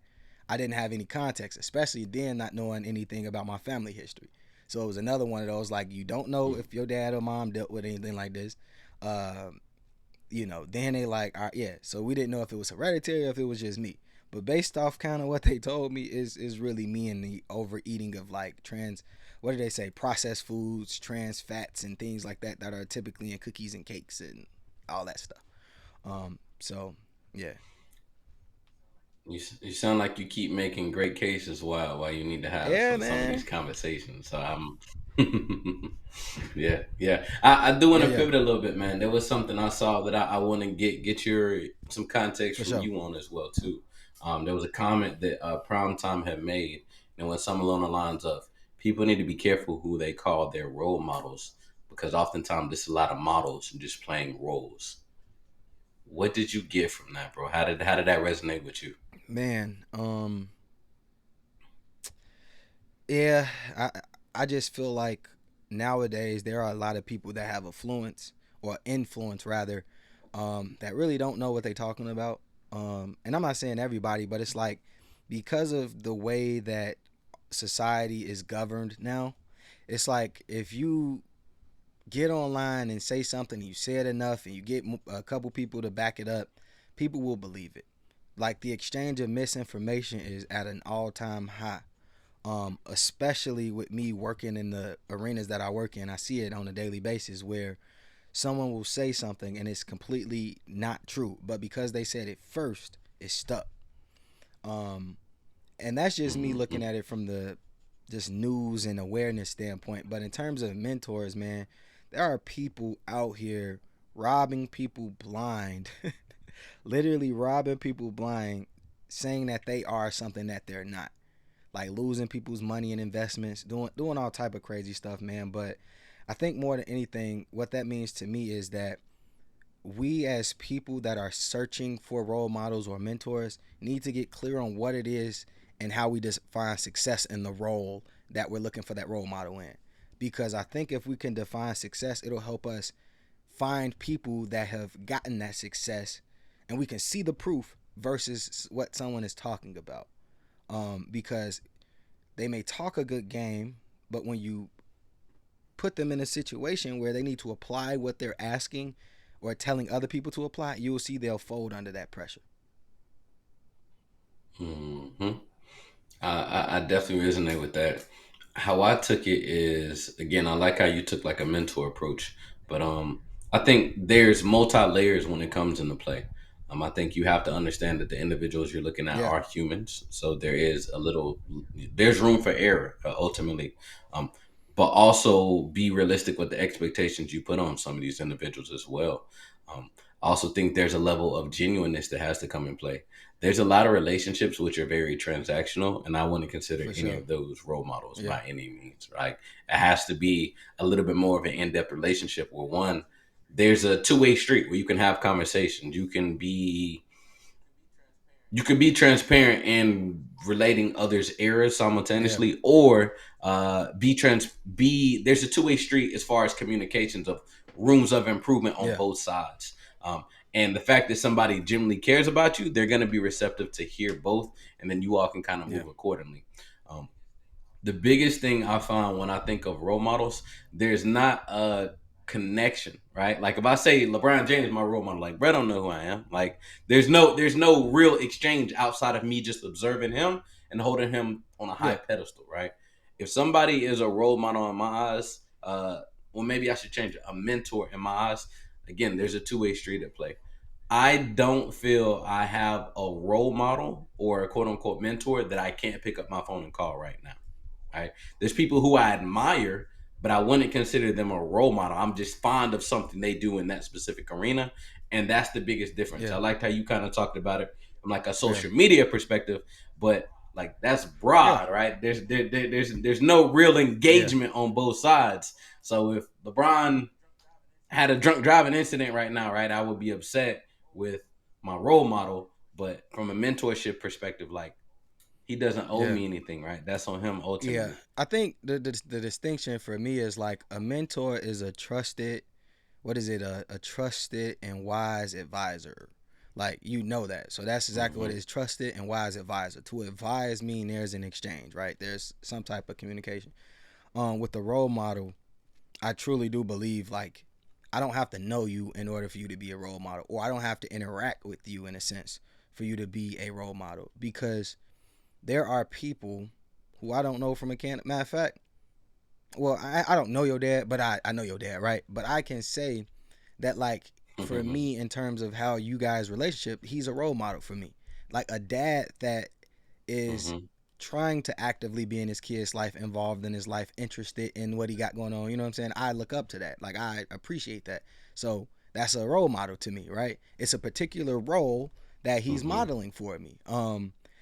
Speaker 2: I didn't have any context, especially then not knowing anything about my family history. So it was another one of those like you don't know if your dad or mom dealt with anything like this. Um, then they like, all right, yeah. So we didn't know if it was hereditary or if it was just me. But based off kind of what they told me is really me and the overeating of like what do they say, processed foods, trans fats and things like that are typically in cookies and cakes and all that stuff. So yeah,
Speaker 3: You sound like you keep making great cases while you need to have
Speaker 2: yeah,
Speaker 3: some of these
Speaker 2: man,
Speaker 3: conversations. So I'm yeah. I do want
Speaker 2: yeah,
Speaker 3: to
Speaker 2: yeah,
Speaker 3: pivot a little bit, man. There was something I saw that I want to get your some context
Speaker 2: for
Speaker 3: from
Speaker 2: sure.
Speaker 3: you on as well too. There was a comment that Prime Time had made, and went something along the lines of people need to be careful who they call their role models because oftentimes there's a lot of models just playing roles. What did you get from that, bro? How did that resonate with you?
Speaker 2: Man, yeah, I just feel like nowadays there are a lot of people that have affluence or influence rather, that really don't know what they're talking about. And I'm not saying everybody, but it's like because of the way that society is governed now, it's like if you get online and say something, you say it enough, and you get a couple people to back it up, people will believe it. Like the exchange of misinformation is at an all-time high. Especially with me working in the arenas that I work in, I see it on a daily basis where someone will say something and it's completely not true, but because they said it first, it stuck. Um, and that's just me
Speaker 3: Mm-hmm.
Speaker 2: looking at it from the just news and awareness standpoint. But in terms of mentors, man, there are people out here robbing people blind, literally robbing people blind, saying that they are something that they're not, like losing people's money and investments, doing all type of crazy stuff, man. But I think more than anything, what that means to me is that we as people that are searching for role models or mentors need to get clear on what it is and how we define success in the role that we're looking for that role model in. Because I think if we can define success, it'll help us find people that have gotten that success and we can see the proof versus what someone is talking about. because they may talk a good game, but when you put them in a situation where they need to apply what they're asking or telling other people to apply, you will see they'll fold under that pressure.
Speaker 3: Hmm. I definitely resonate with that. How I took it is, again, I like how you took like a mentor approach, but I think there's multi layers when it comes into play. I think you have to understand that the individuals you're looking at
Speaker 2: Yeah,
Speaker 3: are humans, so there is a little, there's room for error ultimately, um, but also be realistic with the expectations you put on some of these individuals as well. I also think there's a level of genuineness that has to come in play. There's a lot of relationships which are very transactional, and I wouldn't consider
Speaker 2: for
Speaker 3: any
Speaker 2: sure.
Speaker 3: of those role models
Speaker 2: Yeah,
Speaker 3: by any means. Right? It has to be a little bit more of an in-depth relationship where one, there's a two-way street where you can have conversations. You can be transparent in relating others' errors
Speaker 2: yeah,
Speaker 3: simultaneously, or be there's a two-way street as far as communications of rooms of improvement on
Speaker 2: yeah,
Speaker 3: both sides. Um, and the fact that somebody genuinely cares about you, they're going to be receptive to hear both, and then you all can kind of
Speaker 2: yeah,
Speaker 3: move accordingly. Um, the biggest thing I find when I think of role models, there's not a connection, right? Like if I say LeBron James is my role model, like Brett don't know who I am. Like there's no real exchange outside of me just observing him and holding him on a high
Speaker 2: yeah,
Speaker 3: pedestal, right? If somebody is a role model in my eyes, well maybe I should change it. A mentor in my eyes. Again, there's a two-way street at play. I don't feel I have a role model or a quote unquote mentor that I can't pick up my phone and call right now. Right? There's people who I admire, but I wouldn't consider them a role model. I'm just fond of something they do in that specific arena, and that's the biggest difference. I
Speaker 2: yeah,
Speaker 3: liked how you kind of talked about it from like a
Speaker 2: yeah,
Speaker 3: social media perspective, but like that's
Speaker 2: yeah,
Speaker 3: broad, right? There's no real
Speaker 2: yeah,
Speaker 3: engagement on both sides. So if LeBron had a drunk driving incident right now, right, I would be upset with my role model. But from a mentorship perspective, like he doesn't owe
Speaker 2: yeah.
Speaker 3: me anything, right? That's on him
Speaker 2: Yeah,
Speaker 3: ultimately.
Speaker 2: I think the distinction for me is like a mentor is a trusted, what is it, a trusted and wise advisor. Like you know that, so that's exactly what
Speaker 3: Mm-hmm.
Speaker 2: it is: trusted and wise advisor. To advise mean there's an exchange, right? There's some type of communication. With the role model, I truly do believe like I don't have to know you in order for you to be a role model, or I don't have to interact with you in a sense for you to be a role model, because there are people who I don't know from a can. Matter of fact, well, I don't know your dad, but I know your dad, right? But I can say that, like, for
Speaker 3: Mm-hmm.
Speaker 2: me, in terms of how you guys' relationship, he's a role model for me. Like, a dad that is
Speaker 3: Mm-hmm.
Speaker 2: trying to actively be in his kid's life, involved in his life, interested in what he got going on. You know what I'm saying? I look up to that. Like, I appreciate that. So, that's a role model to me, right? It's a particular role that he's
Speaker 3: Mm-hmm.
Speaker 2: modeling for me.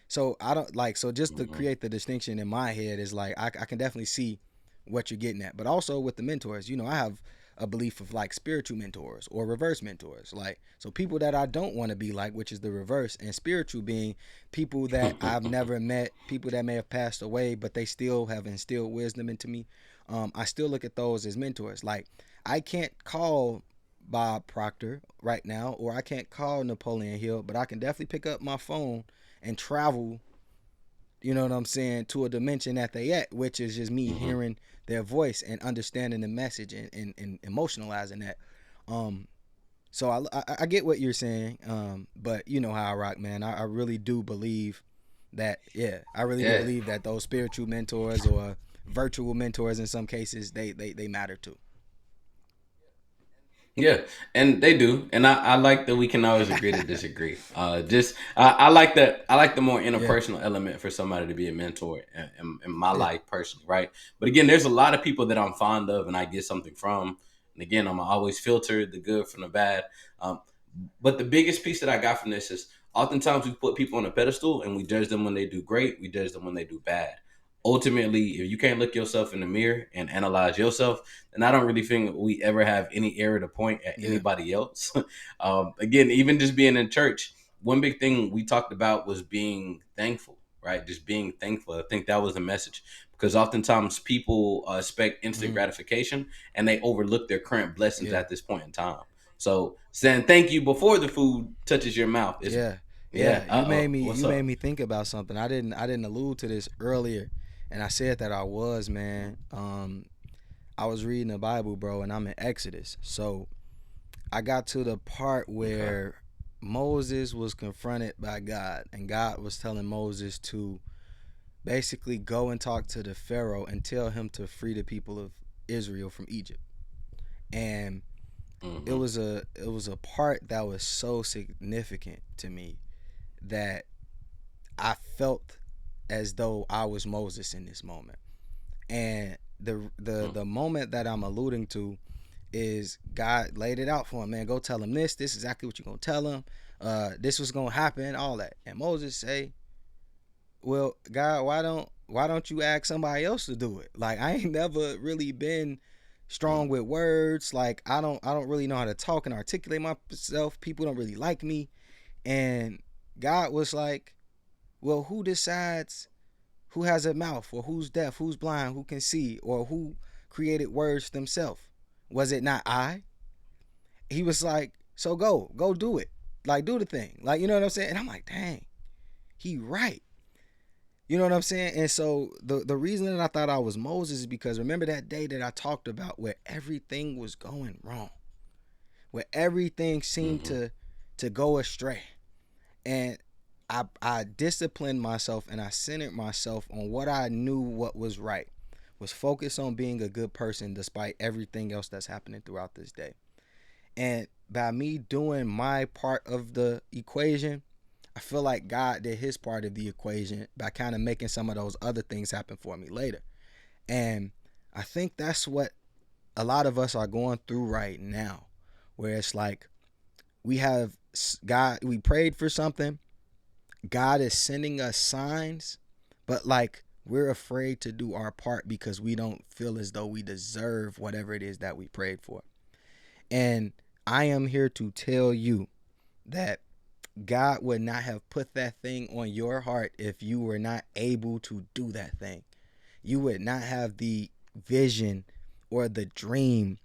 Speaker 2: So I don't like, so just to
Speaker 3: Mm-hmm.
Speaker 2: create the distinction in my head is like I can definitely see what you're getting at. But also with the mentors, I have a belief of like spiritual mentors or reverse mentors. Like, so people that I don't want to be like, which is the reverse, and spiritual being people that I've never met, people that may have passed away, but they still have instilled wisdom into me. I still look at those as mentors. Like, I can't call Bob Proctor right now, or I can't call Napoleon Hill, but I can definitely pick up my phone and travel, you know what I'm saying, to a dimension that they at, which is just me
Speaker 3: Mm-hmm.
Speaker 2: hearing their voice and understanding the message and emotionalizing that. Um, so I get what you're saying, but you know how I rock, man. I really do believe that, yeah, I really do
Speaker 3: Yeah.
Speaker 2: believe that those spiritual mentors or virtual mentors in some cases, they matter too.
Speaker 3: Yeah, and they do, and I like that we can always agree to disagree. Just I like that. I like the more
Speaker 2: Yeah,
Speaker 3: interpersonal element for somebody to be a mentor in my
Speaker 2: yeah,
Speaker 3: life personally, right? But again, there's a lot of people that I'm fond of, and I get something from. And again, I'm always filter the good from the bad. Um, but the biggest piece that I got from this is oftentimes we put people on a pedestal and we judge them when they do great, we judge them when they do bad. Ultimately, if you can't look yourself in the mirror and analyze yourself, then I don't really think we ever have any error to point at
Speaker 2: yeah,
Speaker 3: anybody else. Again, even just being in church, one big thing we talked about was being thankful, right? Just being thankful. I think that was the message because oftentimes people expect instant
Speaker 2: hmm,
Speaker 3: gratification and they overlook their current blessings
Speaker 2: yeah,
Speaker 3: at this point in time. So saying thank you before the food touches your mouth is
Speaker 2: yeah.
Speaker 3: Yeah.
Speaker 2: Yeah,
Speaker 3: Uh oh. What's
Speaker 2: you made
Speaker 3: up?
Speaker 2: me think about something. I didn't allude to this earlier, and I said that I was, man. I was reading the Bible, bro, and I'm in Exodus. So I got to the part
Speaker 3: Okay.
Speaker 2: where Moses was confronted by God, and God was telling Moses to basically go and talk to the Pharaoh and tell him to free the people of Israel from Egypt. And
Speaker 3: Mm-hmm.
Speaker 2: it was a part that was so significant to me that I felt as though I was Moses in this moment. And the moment that I'm alluding to is God laid it out for him, man. Go tell him this. This is exactly what you're gonna tell him. This was gonna happen, all that. And Moses say, well, God, why don't you ask somebody else to do it? Like, I ain't never really been strong with words. Like, I don't really know how to talk and articulate myself. People don't really like me. And God was like, well, who decides who has a mouth, or who's deaf, who's blind, who can see, or who created words themselves? Was it not I? He was like, so go do it. Like, do the thing. Like, you know what I'm saying? And I'm like, dang, he right. You know what I'm saying? And so the reason that I thought I was Moses is because remember that day that I talked about where everything was going wrong, where everything seemed
Speaker 3: Mm-hmm.
Speaker 2: to go astray. And I disciplined myself and I centered myself on what I knew what was right. Was focused on being a good person despite everything else that's happening throughout this day. And by me doing my part of the equation, I feel like God did his part of the equation by kind of making some of those other things happen for me later. And I think that's what a lot of us are going through right now, where it's like we have God, we prayed for something, God is sending us signs, but like we're afraid to do our part because we don't feel as though we deserve whatever it is that we prayed for. And I am here to tell you that God would not have put that thing on your heart if you were not able to do that thing. You would not have the vision or the dream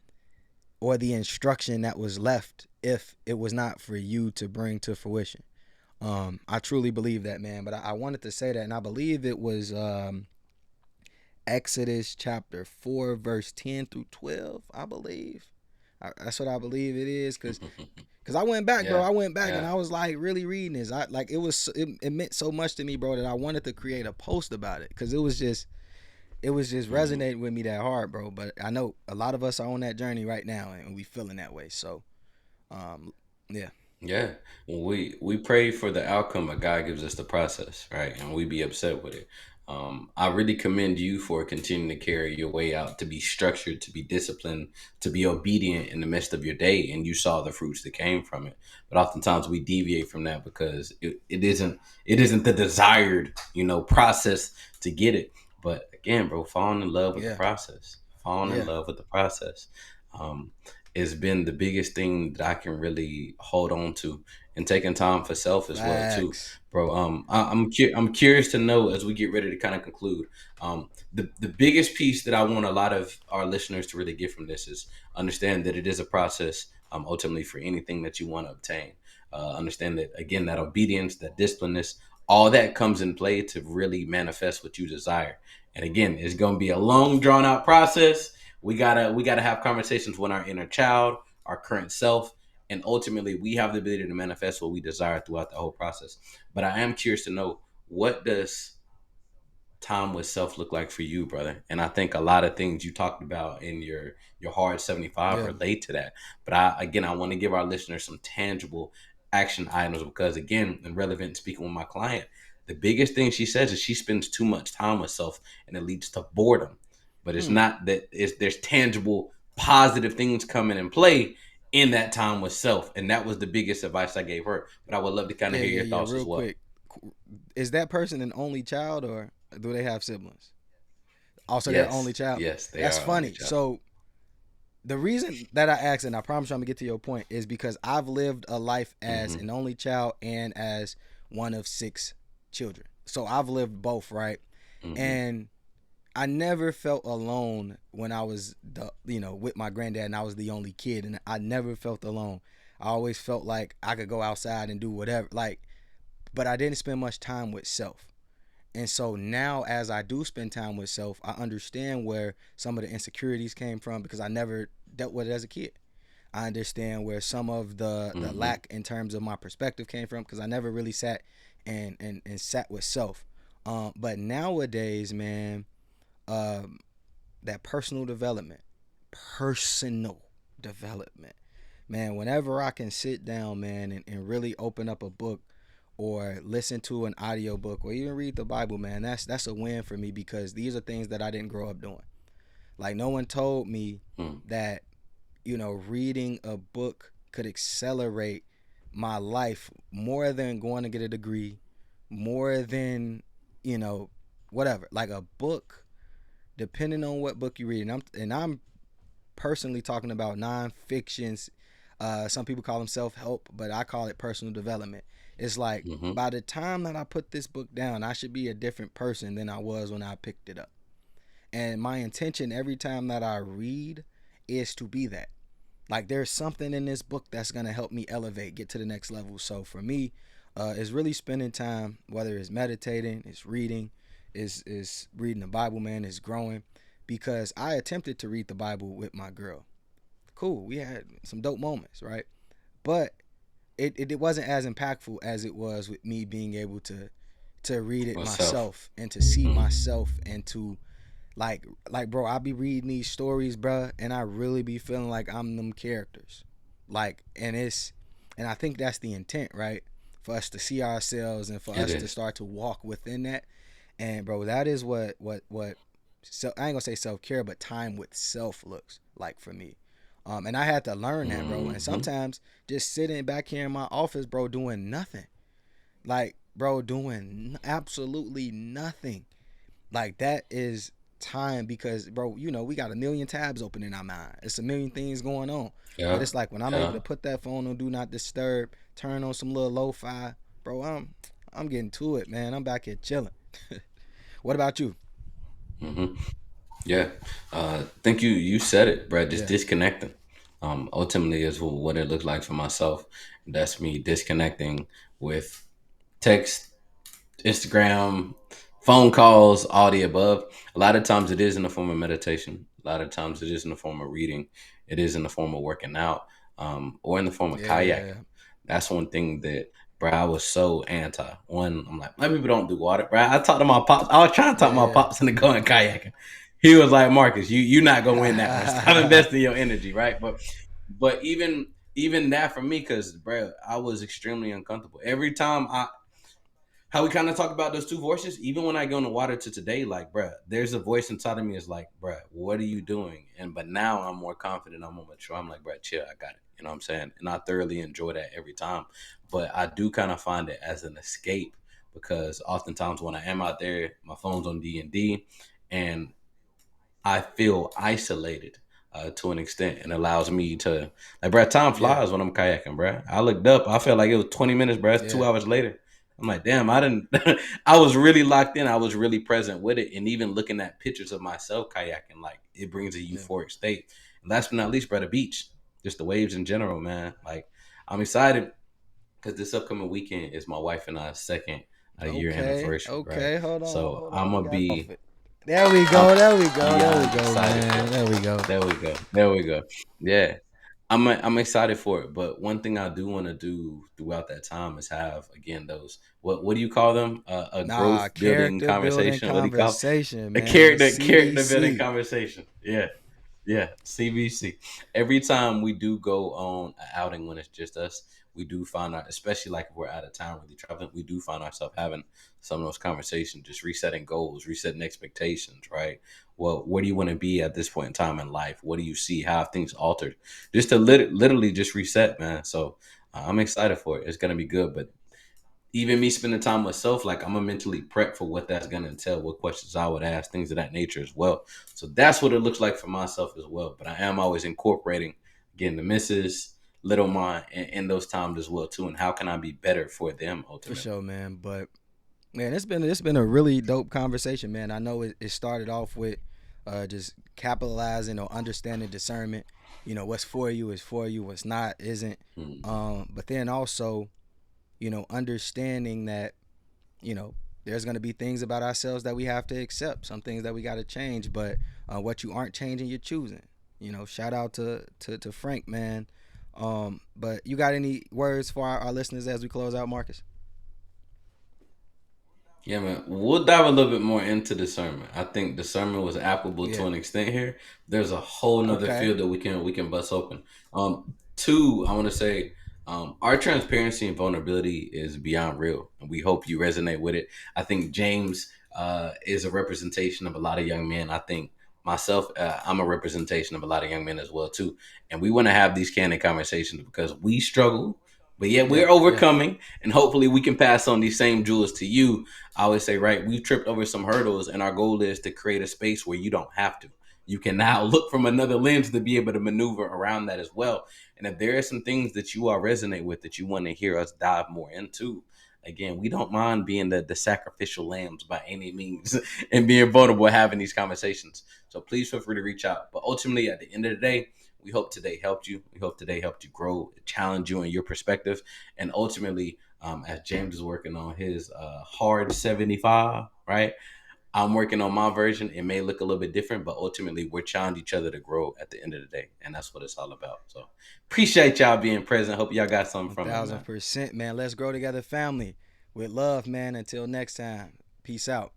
Speaker 2: or the instruction that was left if it was not for you to bring to fruition. I truly believe that, man. But I wanted to say that, and I believe it was Exodus chapter 4, verse 10 through 12. I believe that's what I believe it is, cause I went back, bro.
Speaker 3: Yeah.
Speaker 2: I went back and
Speaker 3: Yeah.
Speaker 2: I was like really reading this. I like it meant so much to me, bro, that I wanted to create a post about it, cause it was just
Speaker 3: Mm-hmm.
Speaker 2: resonating with me that hard, bro. But I know a lot of us are on that journey right now, and we feeling that way. So, um, yeah,
Speaker 3: Yeah, we pray for the outcome, but God gives us the process, right? And we be upset with it. I really commend you for continuing to carry your way out, to be structured, to be disciplined, to be obedient in the midst of your day, and you saw the fruits that came from it. But oftentimes we deviate from that because it isn't the desired process to get it. But again, bro, falling in love with the
Speaker 2: yeah,
Speaker 3: process, falling in
Speaker 2: yeah.
Speaker 3: love with the process. Um, has been the biggest thing that I can really hold on to, and taking time for self as well too,
Speaker 2: Facts.
Speaker 3: bro. I'm curious to know as we get ready to kind of conclude. The biggest piece that I want a lot of our listeners to really get from this is understand that it is a process. Ultimately for anything that you want to obtain, understand that again that obedience, that disciplineness, all that comes in play to really manifest what you desire. And again, it's going to be a long, drawn out process. We gotta have conversations with our inner child, our current self, and ultimately we have the ability to manifest what we desire throughout the whole process. But I am curious to know, what does time with self look like for you, brother? And I think a lot of things you talked about in your hard 75
Speaker 2: Yeah.
Speaker 3: relate to that. But I want to give our listeners some tangible action items, because again, in relevant speaking with my client, the biggest thing she says is she spends too much time with self and it leads to boredom. But it's
Speaker 2: Hmm.
Speaker 3: not that, it's there's tangible positive things coming in play in that time with self. And that was the biggest advice I gave her. But I would love to kind of
Speaker 2: Yeah,
Speaker 3: hear
Speaker 2: yeah,
Speaker 3: your
Speaker 2: yeah.
Speaker 3: thoughts as
Speaker 2: Real
Speaker 3: well.
Speaker 2: quick, is that person an only child or do they have siblings? Also, they're only
Speaker 3: Yes,
Speaker 2: child.
Speaker 3: yes, they
Speaker 2: That's
Speaker 3: are only
Speaker 2: funny.
Speaker 3: child.
Speaker 2: So the reason that I asked, and I promise you I'm gonna get to your point, is because I've lived a life as
Speaker 3: Mm-hmm.
Speaker 2: an only child and as one of six children. So I've lived both, right?
Speaker 3: Mm-hmm.
Speaker 2: And I never felt alone when I was with my granddad and I was the only kid, and I never felt alone. I always felt like I could go outside and do whatever. Like but I didn't spend much time with self. And so now, as I do spend time with self, I understand where some of the insecurities came from because I never dealt with it as a kid. I understand where some of the
Speaker 3: Mm-hmm.
Speaker 2: lack in terms of my perspective came from because I never really sat and sat with self. But nowadays, man, um, that personal development, man. Whenever I can sit down, man, and really open up a book or listen to an audio book or even read the Bible, man, that's a win for me because these are things that I didn't grow up doing. Like no one told me
Speaker 3: Mm.
Speaker 2: that reading a book could accelerate my life more than going to get a degree, more than you know whatever. Like a book, depending on what book you read, and I'm personally talking about nonfictions. Some people call them self help, but I call it personal development. It's like
Speaker 3: Mm-hmm.
Speaker 2: by the time that I put this book down, I should be a different person than I was when I picked it up. And my intention every time that I read is to be that. Like there's something in this book that's gonna help me elevate, get to the next level. So for me, it's really spending time, whether it's meditating, it's reading, is reading the Bible, man, is growing. Because I attempted to read the Bible with my girl. Cool, we had some dope moments, right? But it wasn't as impactful as it was with me being able to read it
Speaker 3: Myself.
Speaker 2: myself and to see
Speaker 3: Mm.
Speaker 2: myself and to like bro, I be reading these stories, bro, and I really be feeling like I'm them characters. Like and I think that's the intent, right? For us to see ourselves and for
Speaker 3: It
Speaker 2: us to
Speaker 3: is.
Speaker 2: start to walk within that. And bro, that is what so I ain't gonna say self-care, but time with self looks like for me. And I had to learn that, bro. And
Speaker 3: Mm-hmm.
Speaker 2: sometimes just sitting back here in my office, bro, doing nothing. Like, bro, doing absolutely nothing. Like that is time because bro, we got a million tabs open in our mind. It's a million things going on. But
Speaker 3: Yeah.
Speaker 2: it's like when I'm able
Speaker 3: Yeah.
Speaker 2: to put that phone on do not disturb, turn on some little lo-fi, bro, I'm getting to it, man. I'm back here chilling. What about you?
Speaker 3: Mm-hmm. Yeah. Think you said it, bro. Just
Speaker 2: Yeah.
Speaker 3: disconnecting. Ultimately is what it looks like for myself. That's me disconnecting with text, Instagram, phone calls, all the above. A lot of times it is in the form of meditation. A lot of times it is in the form of reading. It is in the form of working out, or in the form of
Speaker 2: Yeah.
Speaker 3: kayaking. That's one thing that, bro, I was so anti. One, I'm like, my people don't do water, bro. I talked to my pops. I was trying to talk my
Speaker 2: Yeah.
Speaker 3: pops into going kayaking. He was like, Marcus, you not gonna win that one. Stop
Speaker 2: Yeah.
Speaker 3: investing your energy, right? But even that for me, because bro, I was extremely uncomfortable every time I how we kind of talk about those two voices. Even when I go in the water to today, like, bruh, there's a voice inside of me is like, bruh, what are you doing? But now I'm more confident. I'm more mature. I'm like, bruh, chill, I got it. You know what I'm saying? And I thoroughly enjoy that every time. But I do kind of find it as an escape because oftentimes when I am out there, my phone's on D and I feel isolated to an extent and allows me to like, bro. Time
Speaker 2: Yeah.
Speaker 3: flies when I'm kayaking, bro. I looked up, I felt like it was 20 minutes, bro. It's
Speaker 2: Yeah.
Speaker 3: 2 hours later. I'm like, damn, I didn't. I was really locked in. I was really present with it, and even looking at pictures of myself kayaking, like it brings a
Speaker 2: Yeah.
Speaker 3: euphoric state. And last but not least, bro, the beach, just the waves in general, man. Like I'm excited because this upcoming weekend is my wife and I's second year
Speaker 2: Okay.
Speaker 3: anniversary, right?
Speaker 2: Okay. Hold on.
Speaker 3: So
Speaker 2: Hold
Speaker 3: I'm
Speaker 2: on. We
Speaker 3: gonna
Speaker 2: got
Speaker 3: be
Speaker 2: off it. There we
Speaker 3: I'm
Speaker 2: go. There we go. There we
Speaker 3: beyond
Speaker 2: go,
Speaker 3: excited for
Speaker 2: man.
Speaker 3: it.
Speaker 2: There we go.
Speaker 3: There we go. There we go. Yeah. I'm excited for it, but one thing I do want to do throughout that time is have again those what do you call them? A
Speaker 2: Nah,
Speaker 3: growth building
Speaker 2: character building
Speaker 3: conversation. What do you call it?
Speaker 2: conversation,
Speaker 3: A
Speaker 2: man.
Speaker 3: character building
Speaker 2: CBC.
Speaker 3: conversation. Yeah, yeah, CBC. Every time we do go on an outing when it's just us, we do find out, especially like if we're out of town really traveling, we do find ourselves having some of those conversations, just resetting goals, resetting expectations, right? Well, where do you want to be at this point in time in life? What do you see? How have things altered? Just to literally just reset, man. So I'm excited for it. It's gonna be good, but even me spending time with myself, like I'm a mentally prep for what that's gonna entail, what questions I would ask, things of that nature as well. So that's what it looks like for myself as well. But I am always incorporating again the misses, little mine, in those times as well too. And how can I be better for them
Speaker 2: For
Speaker 3: ultimately?
Speaker 2: sure, man. But man, it's been a really dope conversation, man. I know it started off with just capitalizing or understanding discernment. What's for you is for you, what's not isn't.
Speaker 3: Mm-hmm.
Speaker 2: But then also understanding that, there's going to be things about ourselves that we have to accept, some things that we got to change, but what you aren't changing, you're choosing. Shout out to Frank, man. But you got any words for our listeners as we close out, Marcus?
Speaker 3: Yeah, man. We'll dive a little bit more into discernment. I think discernment was applicable to
Speaker 2: Yeah.
Speaker 3: an extent here. There's a whole nother
Speaker 2: Okay.
Speaker 3: field that we can bust open. Two, I want to say, our transparency and vulnerability is beyond real, and we hope you resonate with it. I think James is a representation of a lot of young men. I think myself, I'm a representation of a lot of young men as well too. And we want to have these candid conversations because we struggle, but yet we're overcoming, and hopefully we can pass on these same jewels to you. I always say, right, we've tripped over some hurdles, and our goal is to create a space where you don't have to. You can now look from another lens to be able to maneuver around that as well. And if there are some things that you all resonate with that you want to hear us dive more into, again, we don't mind being the sacrificial lambs by any means and being vulnerable, having these conversations. So please feel free to reach out. But ultimately, at the end of the day, we hope today helped you. We hope today helped you grow, challenge you in your perspective. And ultimately, as James is working on his hard 75, right? I'm working on my version. It may look a little bit different, but ultimately we're challenging each other to grow at the end of the day. And that's what it's all about. So appreciate y'all being present. Hope y'all got something from it.
Speaker 2: 1,000%, man. Let's grow together, family. With love, man. Until next time. Peace out.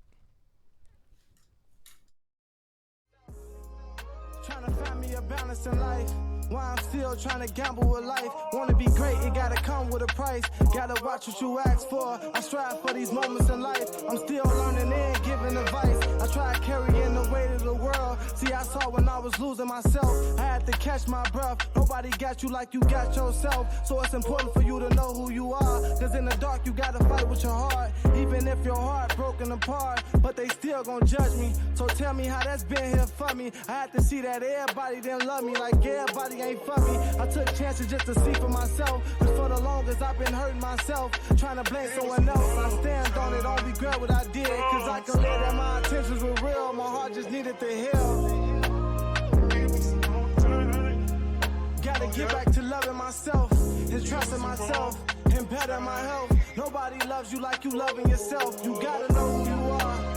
Speaker 2: Trying to find me a balance in life. Why I'm still trying to gamble with life. Wanna be great, it gotta come with a price. Gotta watch what you ask for. I strive for these moments in life. I'm still learning and giving advice. I try carrying the weight of the world. See, I saw when I was losing myself. I had to catch my breath. Nobody got you like you got yourself. So it's important for you to know who you are. Cause in the dark you gotta fight with your heart. Even if your heart broken apart. But they still gon' judge me. So tell me how that's been here for me. I had to see that everybody didn't love me. Like everybody ain't for me. I took chances just to see for myself. Cause for the longest I've been hurting myself. Trying to blame someone else. I stand on it, don't regret what I did. Cause I can live that my intentions were real. My heart just needed to heal. Gotta get back to loving myself and trusting myself and better my health. Nobody loves you like you loving yourself. You gotta know who you are.